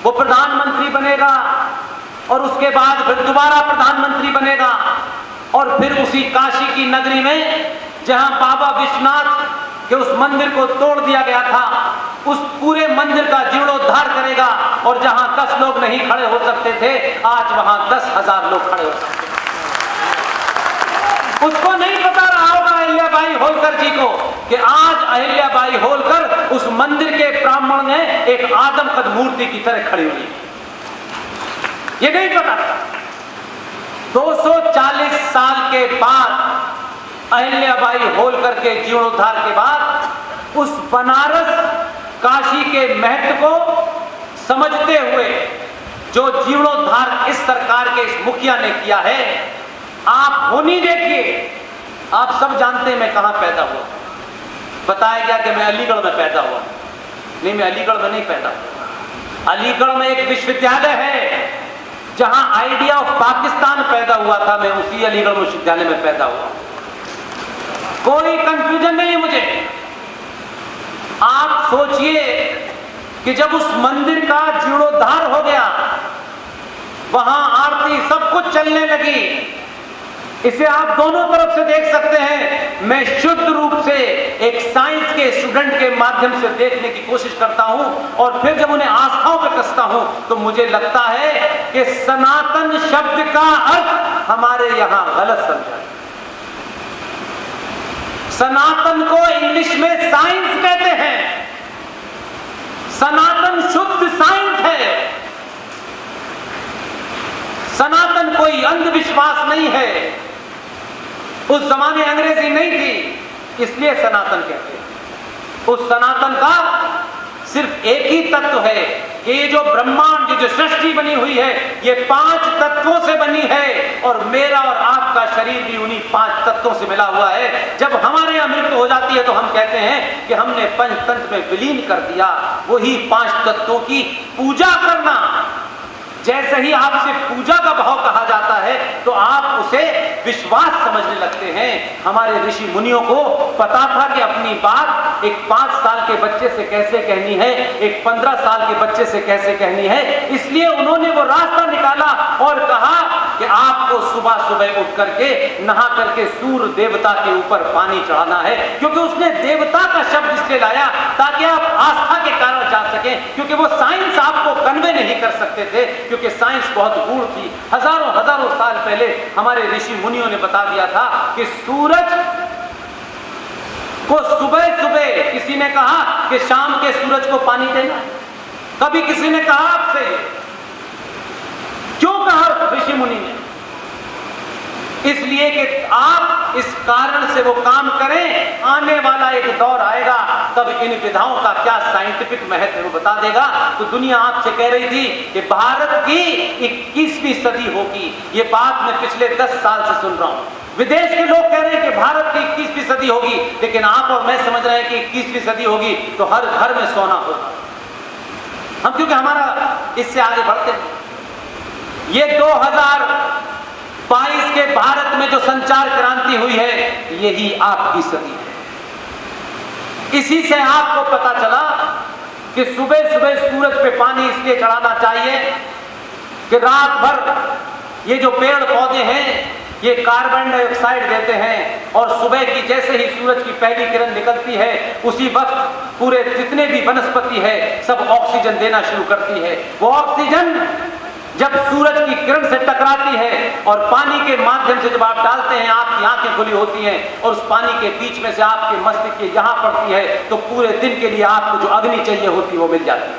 वो प्रधानमंत्री बनेगा और उसके बाद फिर दोबारा प्रधानमंत्री बनेगा और फिर उसी काशी की नगरी में जहां बाबा विश्वनाथ के उस मंदिर को तोड़ दिया गया था, उस पूरे मंदिर का जीर्णोद्धार करेगा और जहां 10 लोग नहीं खड़े हो सकते थे, आज वहां 10,000 लोग खड़े हो सकते हैं। उसको नहीं पता रहा होगा अहिल्याबाई होलकर जी को कि आज अहिल्याबाई होलकर उस मंदिर के प्रांगण में एक आदमकद मूर्ति की तरह खड़ी हुई है। ये नहीं पता। 240 साल के बाद अहिल्याबाई होलकर के जीर्णोद्धार के बाद उस बनारस काशी के महत्व को समझते हुए जो जीर्णोद्धार इस सरकार के इस मुखिया ने किया है, आप होनी देखिए। आप सब जानते हैं मैं कहां पैदा हुआ। बताया गया कि मैं अलीगढ़ में पैदा हुआ। नहीं, मैं अलीगढ़ में नहीं पैदा हुआ। अलीगढ़ में एक विश्वविद्यालय है जहां आइडिया ऑफ पाकिस्तान पैदा हुआ था, मैं उसी अलीगढ़ विश्वविद्यालय में पैदा हुआ। कोई कंफ्यूजन नहीं है मुझे। आप सोचिए कि जब उस मंदिर का जीर्णोद्धार हो गया, वहां आरती सब कुछ चलने लगी। इसे आप दोनों तरफ से देख सकते हैं। मैं शुद्ध रूप से एक साइंस के स्टूडेंट के माध्यम से देखने की कोशिश करता हूं और फिर जब उन्हें आस्थाओं पे कसता हूं तो मुझे लगता है कि सनातन शब्द का अर्थ हमारे यहां गलत समझा। सनातन को इंग्लिश में साइंस कहते हैं। सनातन शुद्ध साइंस है। सनातन कोई अंधविश्वास नहीं है। उस जमाने अंग्रेजी नहीं थी, इसलिए सनातन कहते हैं। उस सनातन का सिर्फ एक ही तत्व है कि ये जो ब्रह्मांड जो सृष्टि बनी हुई है, ये 5 तत्वों से बनी है और मेरा और आपका शरीर भी उन्हीं 5 तत्वों से मिला हुआ है। जब हमारे यहाँ मृत्यु हो जाती है तो हम कहते हैं कि हमने पंचतंत्र में विलीन कर दिया। वही 5 तत्वों की पूजा करना। जैसे ही आपसे पूजा का भाव कहा जाता है तो आप उसे विश्वास समझने लगते हैं। हमारे ऋषि मुनियों को पता था कि अपनी बात एक 5 साल के बच्चे से कैसे कहनी है, एक 15 साल के बच्चे से कैसे कहनी है। इसलिए उन्होंने वो रास्ता निकाला और कहा कि आपको सुबह सुबह उठ करके नहा करके सूर्य देवता के ऊपर पानी चढ़ाना है। क्योंकि उसने देवता का शब्द इसलिए लाया ताकि आप आस्था के कारण जा सकें, क्योंकि वो साइंस आपको कन्वे नहीं कर सकते थे, क्योंकि साइंस बहुत गूढ़ थी। हजारों हजारों साल पहले हमारे ऋषि मुनियों ने बता दिया था कि सूरज को सुबह सुबह, किसी ने कहा कि शाम के सूरज को पानी देना, कभी किसी ने कहा आपसे, क्यों कहा ऋषि मुनि ने? इसलिए कि आप इस कारण से वो काम करें। आने वाला एक दौर आएगा तब इन विधाओं का क्या साइंटिफिक महत्व है वो बता देगा। तो दुनिया आपसे कह रही थी कि भारत की 21वीं सदी होगी। ये बात मैं पिछले 10 साल से सुन रहा हूं। विदेश के लोग कह रहे हैं कि भारत की 21वीं सदी होगी, लेकिन आप और मैं समझ रहे हैं कि 21वीं सदी होगी तो हर घर में सोना होगा। हम क्योंकि हमारा इससे आगे बढ़ते हैं। ये 2022 के भारत में जो संचार क्रांति हुई है, यही आपकी सदी है। इसी से आपको पता चला कि सुबह सुबह सूरज पे पानी इसलिए चढ़ाना चाहिए कि रात भर ये जो पेड़ पौधे हैं ये कार्बन डाइऑक्साइड देते हैं और सुबह की जैसे ही सूरज की पहली किरण निकलती है उसी वक्त पूरे जितने भी वनस्पति है सब ऑक्सीजन देना शुरू करती है। वो ऑक्सीजन जब सूरज की किरण से टकराती है और पानी के माध्यम से जब आप डालते हैं, आपकी आंखें खुली होती हैं और उस पानी के बीच में से आपके मस्तिष्क के यहाँ पड़ती है तो पूरे दिन के लिए आपको जो अग्नि चाहिए होती है वो मिल जाती है।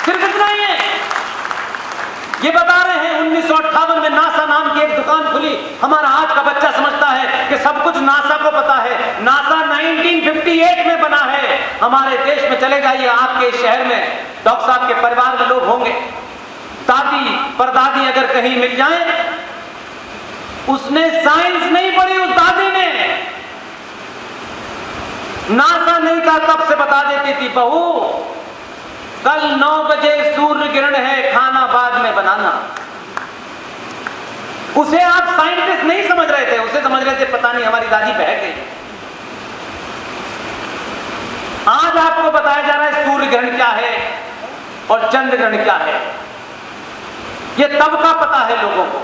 सिर्फ इतना ही है, ये बता रहे हैं 1958 में नासा नाम की एक दुकान खुली। हमारा आज का बच्चा समझता है कि सब कुछ नासा को पता है। नासा 1958 में बना है। हमारे देश में चले जाइए, आपके शहर में डॉक्टर साहब के परिवार में लोग होंगे, दादी परदादी अगर कहीं मिल जाए, उसने साइंस नहीं पढ़ी उस दादी ने, नासा नहीं था तब से बता देती थी, बहू कल 9 बजे सूर्य ग्रहण है, खाना बाद में बनाना। उसे आप साइंटिस्ट नहीं समझ रहे थे, उसे समझ रहे थे पता नहीं हमारी दादी बह गई। आज आपको बताया जा रहा है सूर्य ग्रहण क्या है और चंद्र ग्रहण क्या है, यह तब का पता है लोगों को।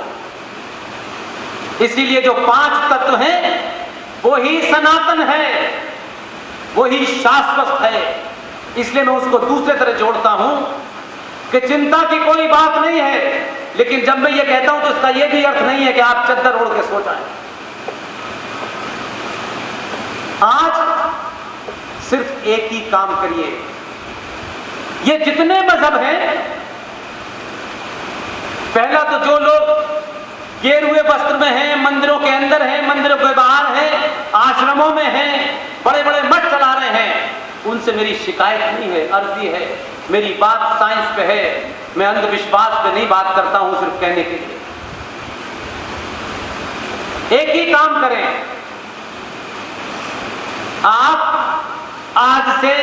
इसीलिए जो 5 तत्व हैं वही सनातन है, वही शाश्वत है। इसलिए मैं उसको दूसरे तरह जोड़ता हूं कि चिंता की कोई बात नहीं है, लेकिन जब मैं ये कहता हूं तो इसका यह भी अर्थ नहीं है कि आप चद्दर ओढ़ के सो जाएं। आज सिर्फ एक ही काम करिए, ये जितने मजहब हैं, पहला तो जो लोग गेरुए वस्त्र में हैं, मंदिरों के अंदर हैं, मंदिरों के बाहर हैं, आश्रमों में हैं, बड़े बड़े मठ चला रहे हैं, उनसे मेरी शिकायत नहीं है, अर्जी है। मेरी बात साइंस पे है, मैं अंधविश्वास पे नहीं बात करता हूं सिर्फ कहने के लिए। एक ही काम करें, आप आज से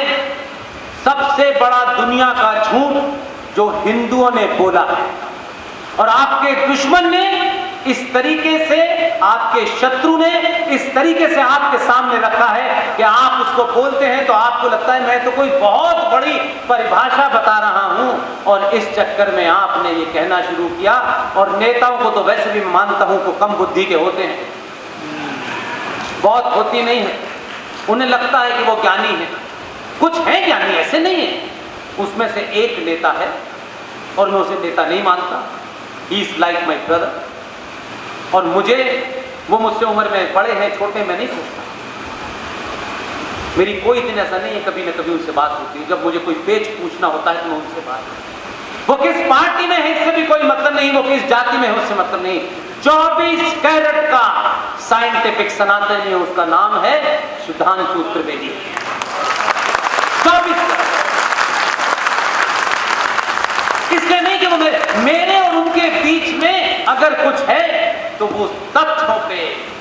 सबसे बड़ा दुनिया का झूठ जो हिंदुओं ने बोला है और आपके दुश्मन ने इस तरीके से, आपके शत्रु ने इस तरीके से आपके सामने रखा है कि आप उसको बोलते हैं तो आपको लगता है मैं तो कोई बहुत बड़ी परिभाषा बता रहा हूं, और इस चक्कर में आपने ये कहना शुरू किया। और नेताओं को तो वैसे भी मानता हूं कि कम बुद्धि के होते हैं, बहुत होती नहीं है, उन्हें लगता है कि वो ज्ञानी है। कुछ है ज्ञानी, ऐसे नहीं है। उसमें से एक नेता है और मैं उसे नेता नहीं मानता, he is like my brother, और मुझे वो मुझसे उम्र में बड़े हैं छोटे मैं नहीं सोचता। मेरी कोई दिन ऐसा नहीं है कभी न कभी उनसे बात होती है। जब मुझे कोई पेच पूछना होता है तो मैं उनसे बात करता हूं। वो किस पार्टी में है इससे भी कोई मतलब नहीं, वो किस जाति में है उससे मतलब नहीं। 24 कैरेट का साइंटिफिक सनातन है, उसका नाम है सुधांशु त्रिवेदी। 24 इसलिए नहीं कि वो मेरे और उनके बीच में अगर कुछ है तो वो तथ्यों पे,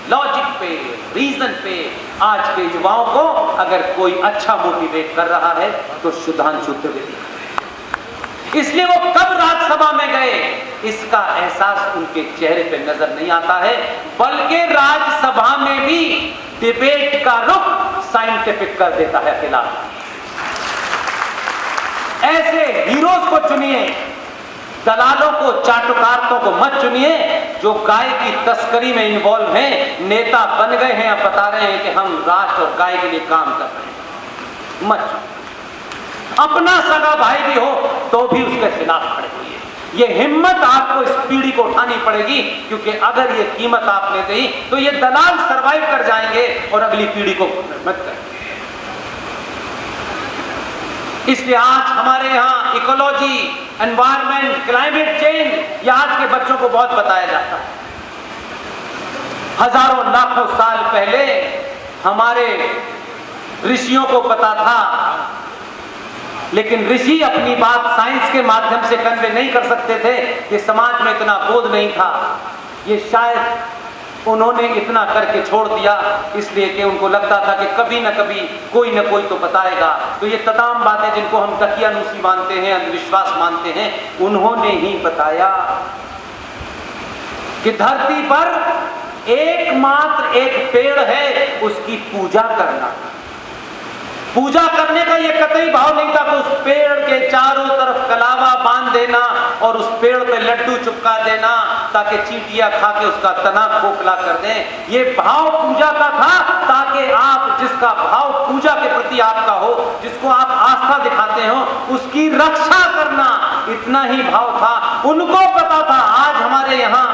लॉजिक पे, रीजन पे। आज के युवाओं को अगर कोई अच्छा मोटिवेट कर रहा है तो सुधांशु त्रिवेदी। इसलिए वो कब राज्यसभा में गए इसका एहसास उनके चेहरे पे नजर नहीं आता है, बल्कि राज्यसभा में भी डिबेट का रुख साइंटिफिक कर देता है खिलाफ। ऐसे हीरोज को चुनिए, दलालों को, चाटुकारों को मत चुनिए जो गाय की तस्करी में इन्वॉल्व हैं, नेता बन गए हैं, अब बता रहे हैं कि हम राष्ट्र और गाय के लिए काम कर रहे हैं। मत चुनिए। अपना सगा भाई भी हो तो भी उसके खिलाफ खड़े होइए। ये हिम्मत आपको इस पीढ़ी को उठानी पड़ेगी, क्योंकि अगर ये कीमत आपने दी तो ये दलाल सरवाइव कर जाएंगे और अगली पीढ़ी को मत करेंगे। इसलिए आज हमारे यहाँ इकोलॉजी, एनवायरमेंट, क्लाइमेट चेंज, ये आज के बच्चों को बहुत बताया जाता है। हजारों लाखों साल पहले हमारे ऋषियों को पता था, लेकिन ऋषि अपनी बात साइंस के माध्यम से कन्वे नहीं कर सकते थे, ये समाज में इतना बोध नहीं था। ये शायद उन्होंने इतना करके छोड़ दिया इसलिए कि उनको लगता था कि कभी न कभी कोई न कोई तो बताएगा। तो ये तमाम बातें जिनको हम तकियानुसी मानते हैं, अंधविश्वास मानते हैं, उन्होंने ही बताया कि धरती पर एकमात्र एक पेड़ है, उसकी पूजा करना। पूजा करने का ये कतई भाव नहीं था कि उस पेड़ के चारों तरफ कलावा बांध और उस पेड़ पे लड्डू चिपका देना ताकि चींटियां खा के उसका तना खोखला कर दें। ये भाव पूजा का था, ताकि आप जिसका भाव पूजा के प्रति आपका हो, जिसको आप आस्था दिखाते हो, उसकी रक्षा करना, इतना ही भाव था। उनको पता था आज हमारे यहाँ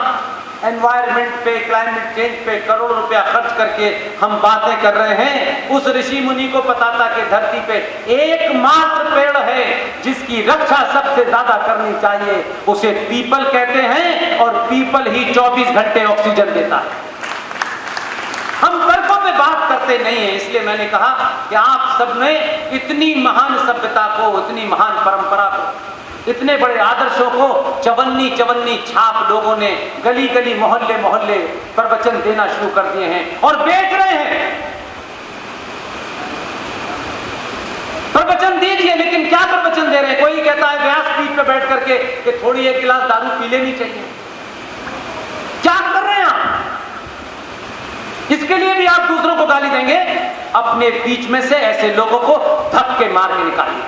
एनवायरमेंट पे, क्लाइमेट चेंज पे करोड़ों रुपया खर्च करके हम बातें कर रहे हैं। उस ऋषि मुनि को पता था कि धरती पे एकमात्र पेड़ है जिसकी रक्षा सबसे ज्यादा करनी चाहिए, उसे पीपल कहते हैं, और पीपल ही 24 घंटे ऑक्सीजन देता है। हम तर्कों पे बात करते नहीं है, इसलिए मैंने कहा कि आप सबने इतनी महान सभ्यता को, इतनी महान परंपरा को, इतने बड़े आदर्शों को चवन्नी चवन्नी छाप लोगों ने गली गली मोहल्ले मोहल्ले प्रवचन देना शुरू कर दिए हैं और बेच रहे हैं। प्रवचन दीजिए, लेकिन क्या प्रवचन दे रहे हैं? कोई कहता है व्यासपीठ पे बैठ करके कि थोड़ी एक गिलास दारू पी लेनी चाहिए। क्या कर रहे हैं आप? इसके लिए भी आप दूसरों को गाली देंगे? अपने बीच में से ऐसे लोगों को धक्के मार के निकालिए।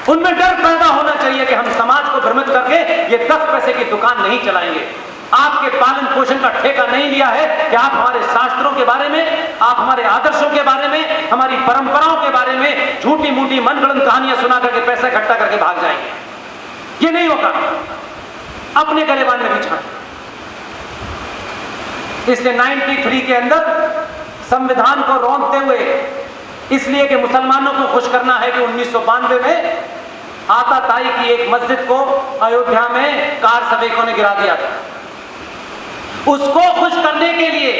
उनमें डर पैदा होना चाहिए कि हम समाज को भ्रमित करके ये 10 पैसे की दुकान नहीं चलाएंगे। आपके पालन पोषण का ठेका नहीं लिया है कि आप हमारे शास्त्रों के बारे में, आप हमारे आदर्शों के बारे में, हमारी परंपराओं के बारे में झूठी मूठी मनगढ़ंत कहानियां सुना करके पैसा इकट्ठा करके भाग जाएंगे। ये नहीं होगा। अपने गलेबान में बिछा। इसलिए 93 के अंदर संविधान को रौंदते हुए, इसलिए कि मुसलमानों को खुश करना है कि 1992 में आताताई की एक मस्जिद को अयोध्या में कार सवेकों ने गिरा दिया था। उसको खुश करने के लिए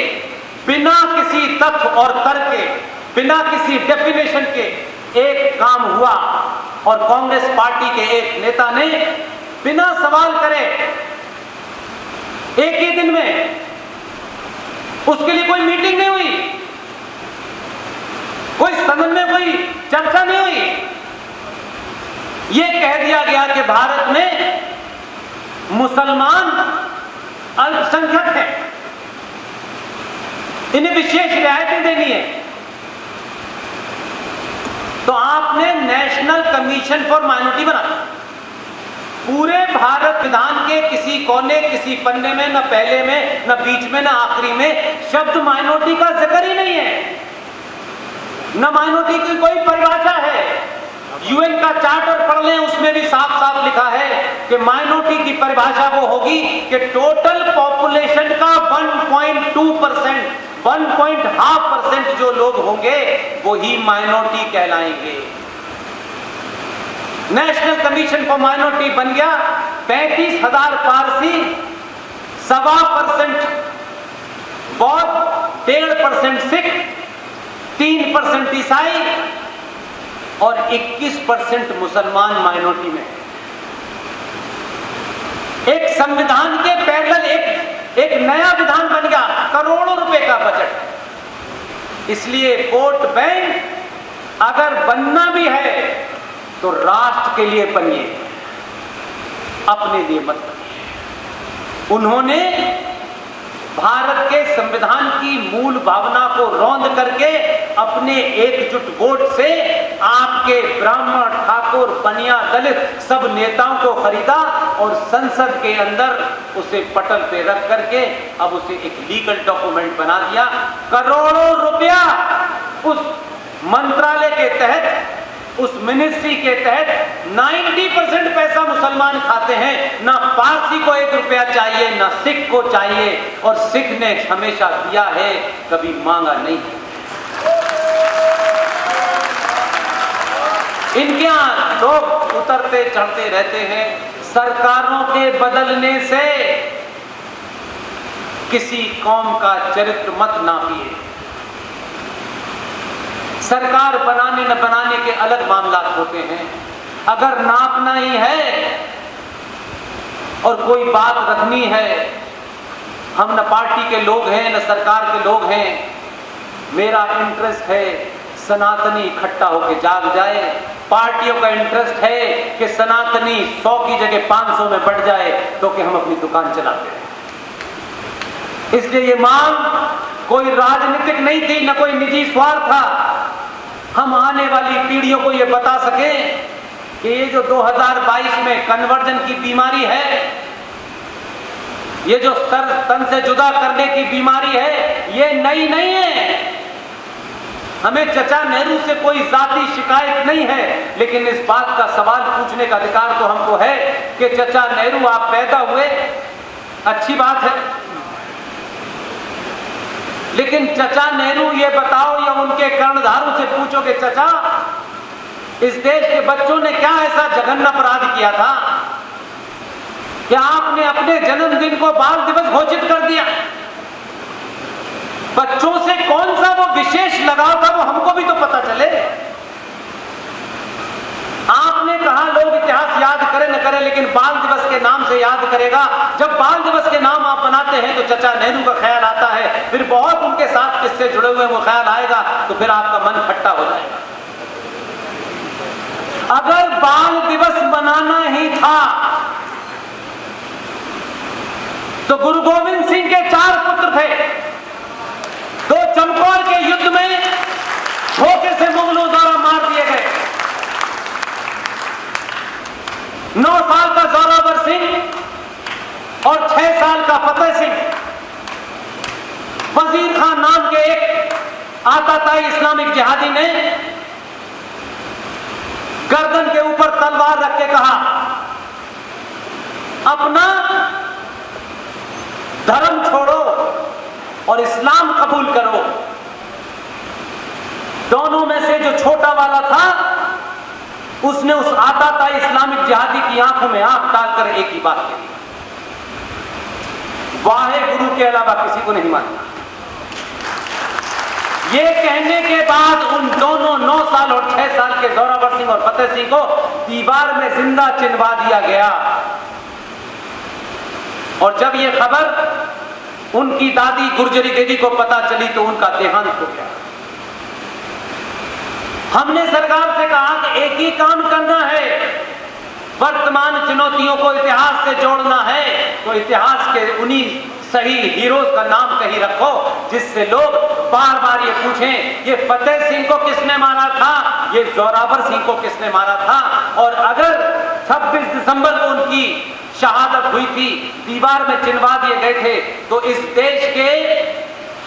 बिना किसी तथ्य और तर्क के, बिना किसी डेफिनेशन के एक काम हुआ और कांग्रेस पार्टी के एक नेता ने बिना सवाल करे एक ही दिन में, उसके लिए कोई मीटिंग नहीं हुई, कोई सदन में कोई चर्चा नहीं हुई, यह कह दिया गया कि भारत में मुसलमान अल्पसंख्यक हैं, इन्हें विशेष रियायतें देनी है। तो आपने नेशनल कमीशन फॉर माइनॉरिटी बनाया। पूरे भारत विधान के किसी कोने, किसी पन्ने में, न पहले में, न बीच में, न आखिरी में शब्द माइनॉरिटी का जिक्र ही नहीं है, न माइनॉरिटी की कोई परिभाषा है। यूएन का चार्टर पढ़ लें, उसमें भी साफ साफ लिखा है कि माइनॉरिटी की परिभाषा वो होगी कि टोटल पॉपुलेशन का 1.2%, 1.5% जो लोग होंगे वो ही माइनॉरिटी कहलाएंगे। नेशनल कमीशन फॉर माइनॉरिटी बन गया। 35,000 पारसी, 1.25% बौद्ध, 1.5% सिख, 3% ईसाई और 21% मुसलमान माइनॉरिटी में। एक संविधान के पैरेलल एक नया विधान बन गया, करोड़ों रुपए का बजट। इसलिए वोट बैंक अगर बनना भी है तो राष्ट्र के लिए बनिए, अपने लिए मत बनिए। उन्होंने भारत के संविधान की मूल भावना को रौंद करके अपने एकजुट वोट से आपके ब्राह्मण, ठाकुर, बनिया, दलित सब नेताओं को खरीदा और संसद के अंदर उसे पटल पे रख करके अब उसे एक लीगल डॉक्यूमेंट बना दिया। करोड़ों रुपया उस मंत्रालय के तहत, उस मिनिस्ट्री के तहत 90% पैसा मुसलमान खाते हैं। ना पारसी को 1 रुपया चाहिए, ना सिख को चाहिए, और सिख ने हमेशा दिया है, कभी मांगा नहीं। इनके यहां लोग उतरते चढ़ते रहते हैं। सरकारों के बदलने से किसी कौम का चरित्र मत नापिए। सरकार बनाने न बनाने के अलग मामला होते हैं। अगर नापना ही है और कोई बात रखनी है, हम न पार्टी के लोग हैं न सरकार के लोग हैं, मेरा इंटरेस्ट है सनातनी इकट्ठा होकर जाग जाए। पार्टियों का इंटरेस्ट है कि सनातनी 100 की जगह 500 में बढ़ जाए तो कि हम अपनी दुकान चलाते हैं। इसलिए ये मांग कोई राजनीतिक नहीं थी, न कोई निजी स्वार्थ था। हम आने वाली पीढ़ियों को ये बता सकें कि ये जो 2022 में कन्वर्जन की बीमारी है, ये जो सर तन से जुदा करने की बीमारी है, ये नई नहीं है। हमें चचा नेहरू से कोई जाती शिकायत नहीं है, लेकिन इस बात का सवाल पूछने का अधिकार तो हमको है कि चचा नेहरू आप पैदा हुए, अच्छी बात है, लेकिन चचा नेहरू ये बताओ या उनके कर्णधारों से पूछो कि चचा इस देश के बच्चों ने क्या ऐसा जघन्य अपराध किया था कि आपने अपने जन्मदिन को बाल दिवस घोषित कर दिया। बच्चों से कौन सा वो विशेष लगाव था, वो हमको भी तो पता चले। आपने कहा लोग इतिहास याद करे न करे, लेकिन बाल दिवस के नाम से याद करेगा। जब बाल दिवस के नाम आप बनाते हैं तो चचा नेहरू का ख्याल आता है, फिर बहुत उनके साथ किससे जुड़े हुए वो ख्याल आएगा, तो फिर आपका मन खट्टा हो जाएगा। अगर बाल दिवस मनाना ही था तो गुरु गोविंद सिंह के 4 पुत्र थे। 2 चमकौर के युद्ध में धोखे से मुगलों द्वारा मार दिए गए। 9 साल का जोरावर सिंह और 6 साल का फतेह सिंह, वजीर खान नाम के एक आताताई इस्लामिक जिहादी ने गर्दन के ऊपर तलवार रख के कहा, अपना धर्म छोड़ो और इस्लाम कबूल करो। दोनों में से जो छोटा वाला था उसने उस आताताई इस्लामिक जिहादी की आंखों में आंख डालकर एक ही बात कही, वाहे गुरु के अलावा किसी को नहीं मानना। ये कहने के बाद उन दोनों 9 साल और 6 साल के जोरावर सिंह और फतेह सिंह को दीवार में जिंदा चिनवा दिया गया। और जब ये खबर उनकी दादी गुर्जरी दीदी को पता चली तो उनका देहांत हो गया। हमने सरकार से कहा कि एक ही काम करना है, वर्तमान चुनौतियों को इतिहास से जोड़ना है, तो इतिहास के उन्हीं सही हीरोज का नाम कहीं रखो जिससे लोग बार बार ये पूछें ये फतेह सिंह को किसने मारा था, ये जोरावर सिंह को किसने मारा था। और अगर 26 दिसंबर को उनकी शहादत हुई थी, दीवार में चिनवा दिए गए थे, तो इस देश के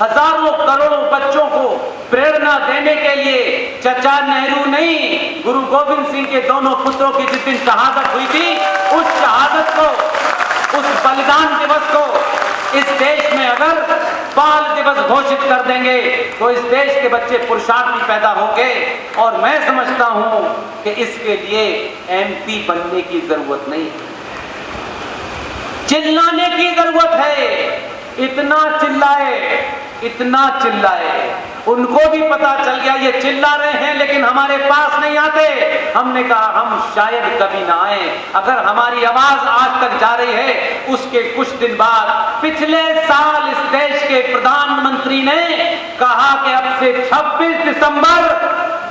हजारों करोड़ों बच्चों को प्रेरणा देने के लिए चचा नेहरू नहीं, गुरु गोविंद सिंह के दोनों पुत्रों की जिस दिन शहादत हुई थी, उस शहादत को, उस बलिदान दिवस को इस देश में अगर बाल दिवस घोषित कर देंगे तो इस देश के बच्चे पुरुषार्थी पैदा होंगे। और मैं समझता हूं कि इसके लिए एमपी बनने की जरूरत नहीं है, चिल्लाने की जरूरत है। इतना चिल्लाए, उनको भी पता चल गया ये चिल्ला रहे हैं लेकिन हमारे पास नहीं आते। हमने कहा हम शायद कभी ना आए। अगर हमारी आवाज आज तक जा रही है, उसके कुछ दिन बाद पिछले साल इस देश के प्रधानमंत्री ने कहा कि अब से 26 दिसंबर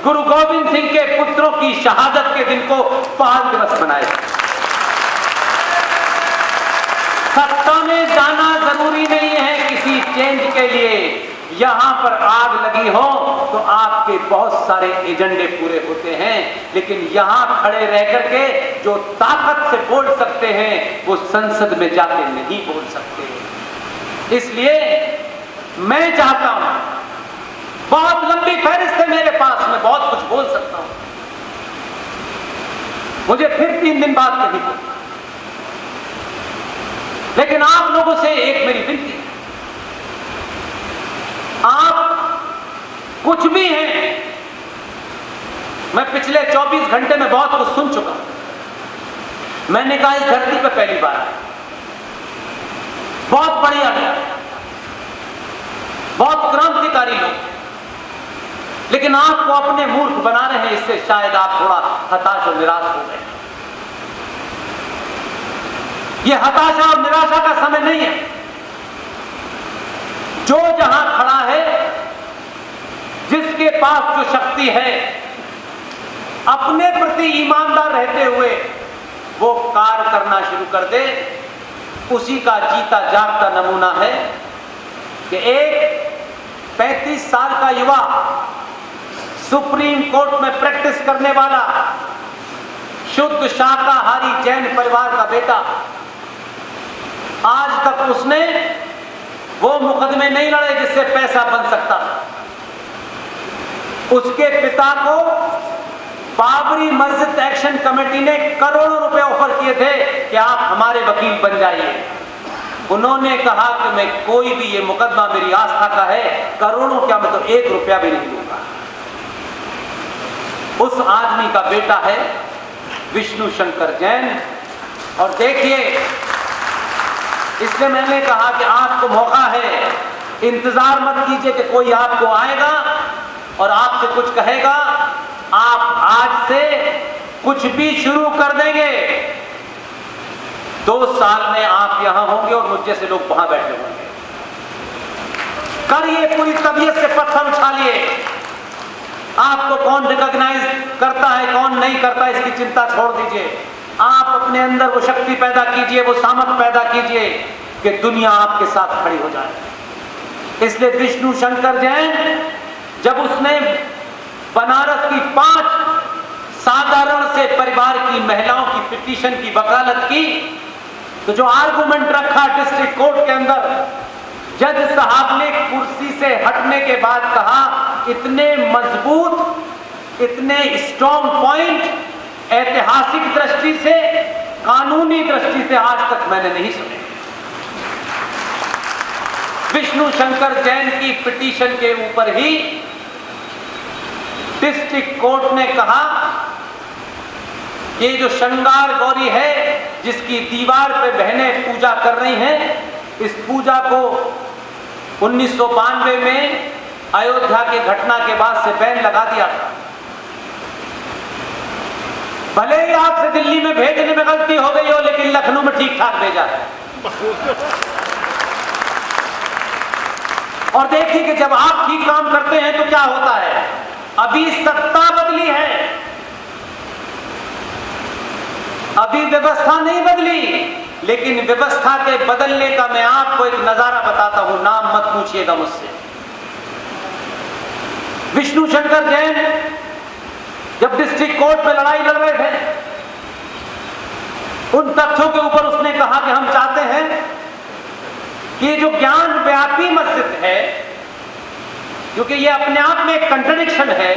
गुरु गोविंद सिंह के पुत्रों की शहादत के दिन को बाल दिवस मनाए। सत्ता में जाना जरूरी नहीं है किसी चेंज के लिए। यहां पर आग लगी हो तो आपके बहुत सारे एजेंडे पूरे होते हैं, लेकिन यहां खड़े रह करके जो ताकत से बोल सकते हैं वो संसद में जाके नहीं बोल सकते। इसलिए मैं चाहता हूं, बहुत लंबी फहरिस्त है मेरे पास, मैं बहुत कुछ बोल सकता हूं, मुझे फिर 3 दिन बाद कहीं बोलना, लेकिन आप लोगों से एक मेरी विनती है, आप कुछ भी हैं, मैं पिछले 24 घंटे में बहुत कुछ सुन चुका हूं। मैंने कहा इस धरती पे पहली बार बहुत बढ़िया है, बहुत क्रांतिकारी लोग, लेकिन आपको अपने मूर्ख बना रहे हैं, इससे शायद आप थोड़ा हताश और निराश हो गए। ये हताशा और निराशा का समय नहीं है। जो जहां खड़ा है, जिसके पास जो शक्ति है, अपने प्रति ईमानदार रहते हुए वो कार्य करना शुरू कर दे, उसी का जीता जागता नमूना है कि एक 35 साल का युवा सुप्रीम कोर्ट में प्रैक्टिस करने वाला, शुद्ध शाकाहारी जैन परिवार का बेटा, आज तक उसने वो मुकदमे नहीं लड़े जिससे पैसा बन सकता था। उसके पिता को बाबरी मस्जिद एक्शन कमेटी ने करोड़ों रुपए ऑफर किए थे कि आप हमारे वकील बन जाइए। उन्होंने कहा कि मैं कोई भी, ये मुकदमा मेरी आस्था का है, करोड़ों क्या, मैं तो 1 रुपया भी नहीं दूंगा। उस आदमी का बेटा है विष्णु शंकर जैन। और देखिए, इसलिए मैंने कहा कि आपको मौका है, इंतजार मत कीजिए कि कोई आपको आएगा और आपसे कुछ कहेगा। आप आज से कुछ भी शुरू कर देंगे, 2 साल में आप यहां होंगे और मुझ जैसे लोग वहां बैठे होंगे। करिए, पूरी तबीयत से पत्थर उछालिए। आपको कौन रिकॉग्नाइज करता है, कौन नहीं करता, इसकी चिंता छोड़ दीजिए। आप अपने अंदर वो शक्ति पैदा कीजिए, वो सामर्थ पैदा कीजिए कि दुनिया आपके साथ खड़ी हो जाए। इसलिए विष्णु शंकर जैन, जब उसने बनारस की 5 साधारण से परिवार की महिलाओं की पिटीशन की वकालत की, तो जो आर्गुमेंट रखा डिस्ट्रिक्ट कोर्ट के अंदर, जज साहब ने कुर्सी से हटने के बाद कहा, इतने मजबूत, इतने स्ट्रॉन्ग पॉइंट ऐतिहासिक दृष्टि से, कानूनी दृष्टि से आज तक मैंने नहीं सुने। विष्णु शंकर जैन की पिटीशन के ऊपर ही डिस्ट्रिक्ट कोर्ट ने कहा कि जो श्रृंगार गौरी है, जिसकी दीवार पे बहनें पूजा कर रही हैं, इस पूजा को 1992 में अयोध्या के घटना के बाद से बैन लगा दिया था। भले ही आपसे दिल्ली में भेजने में गलती हो गई हो, लेकिन लखनऊ में ठीक ठाक भेजा है। और देखिए कि जब आप ठीक काम करते हैं तो क्या होता है। अभी सत्ता बदली है, अभी व्यवस्था नहीं बदली, लेकिन व्यवस्था के बदलने का मैं आपको एक नजारा बताता हूं, नाम मत पूछिएगा मुझसे। विष्णु शंकर जैन जब डिस्ट्रिक्ट कोर्ट में लड़ाई लड़ रहे थे, उन तथ्यों के ऊपर उसने कहा कि हम चाहते हैं कि जो ज्ञान व्यापी मस्जिद है, क्योंकि ये अपने आप में एक कंट्रडिक्शन है,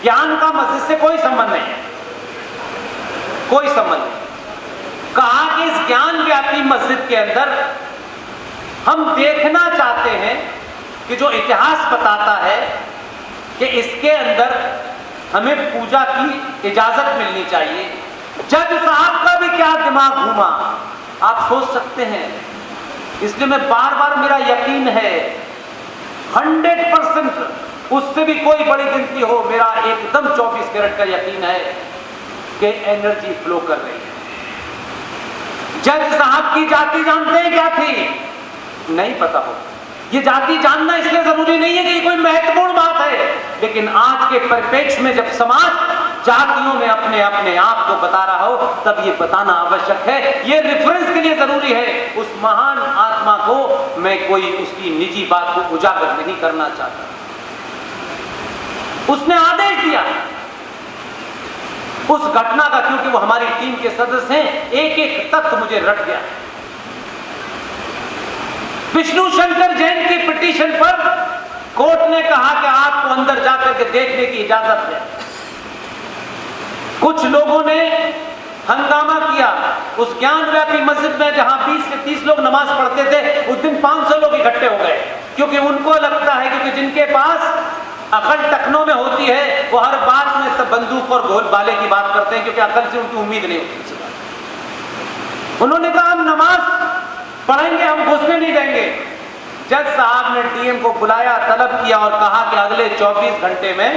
ज्ञान का मस्जिद से कोई संबंध नहीं है, कोई संबंध नहीं। कहा कि इस ज्ञान व्यापी मस्जिद के अंदर हम देखना चाहते हैं कि जो इतिहास बताता है कि इसके अंदर हमें पूजा की इजाजत मिलनी चाहिए। जज साहब का भी क्या दिमाग घूमा, आप सोच सकते हैं। इसलिए मैं बार बार, मेरा यकीन है 100%, उससे भी कोई बड़ी गिनती हो, मेरा एकदम 24 कैरेट का यकीन है कि एनर्जी फ्लो कर रही है। जज साहब की जाति जानते हैं क्या थी? नहीं पता हो। ये जाति जानना इसलिए जरूरी नहीं है कि ये कोई महत्वपूर्ण बात है, लेकिन आज के परिप्रेक्ष्य में जब समाज जातियों में अपने अपने आप को बता रहा हो, तब ये बताना आवश्यक है। ये रेफरेंस के लिए जरूरी है। उस महान आत्मा को मैं कोई उसकी निजी बात को उजागर नहीं करना चाहता। उसने आदेश दिया उस घटना का, क्योंकि वो हमारी टीम के सदस्य हैं, एक एक तथ्य मुझे रट गया। विष्णु शंकर जैन की पिटीशन पर कोर्ट ने कहा कि आपको अंदर जाकर के देखने की इजाजत है। कुछ लोगों ने हंगामा किया उस ज्ञान व्यापी मस्जिद में, जहां 20 से 30 लोग नमाज पढ़ते थे, उस दिन 500 लोग इकट्ठे हो गए, क्योंकि उनको लगता है क्योंकि जिनके पास अकल टखनों में होती है, वो हर बात में सब बंदूक और गोल बाले की बात करते हैं, क्योंकि अकल से उनकी उम्मीद नहीं होती। उन्होंने कहा हम नमाज पढ़ेंगे, हम घुसने नहीं देंगे। जज साहब ने डीएम को बुलाया, तलब किया और कहा कि अगले 24 घंटे में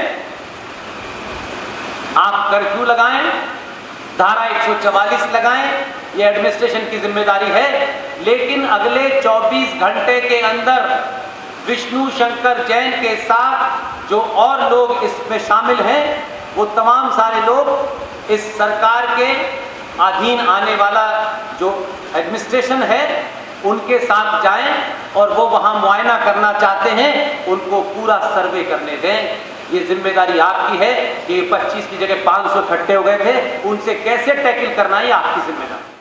आप कर्फ्यू लगाएं, धारा 144 लगाएं, ये एडमिनिस्ट्रेशन की जिम्मेदारी है, लेकिन अगले 24 घंटे के अंदर विष्णु शंकर जैन के साथ जो और लोग इसमें शामिल हैं, वो तमाम सारे लोग इस सरकार के अधीन आने वाला जो एडमिनिस्ट्रेशन है उनके साथ जाएं और वो वहां मुआयना करना चाहते हैं, उनको पूरा सर्वे करने दें। ये जिम्मेदारी आपकी है कि 25 की जगह 500 इकट्ठे हो गए थे, उनसे कैसे टैकल करना है, ये आपकी जिम्मेदारी।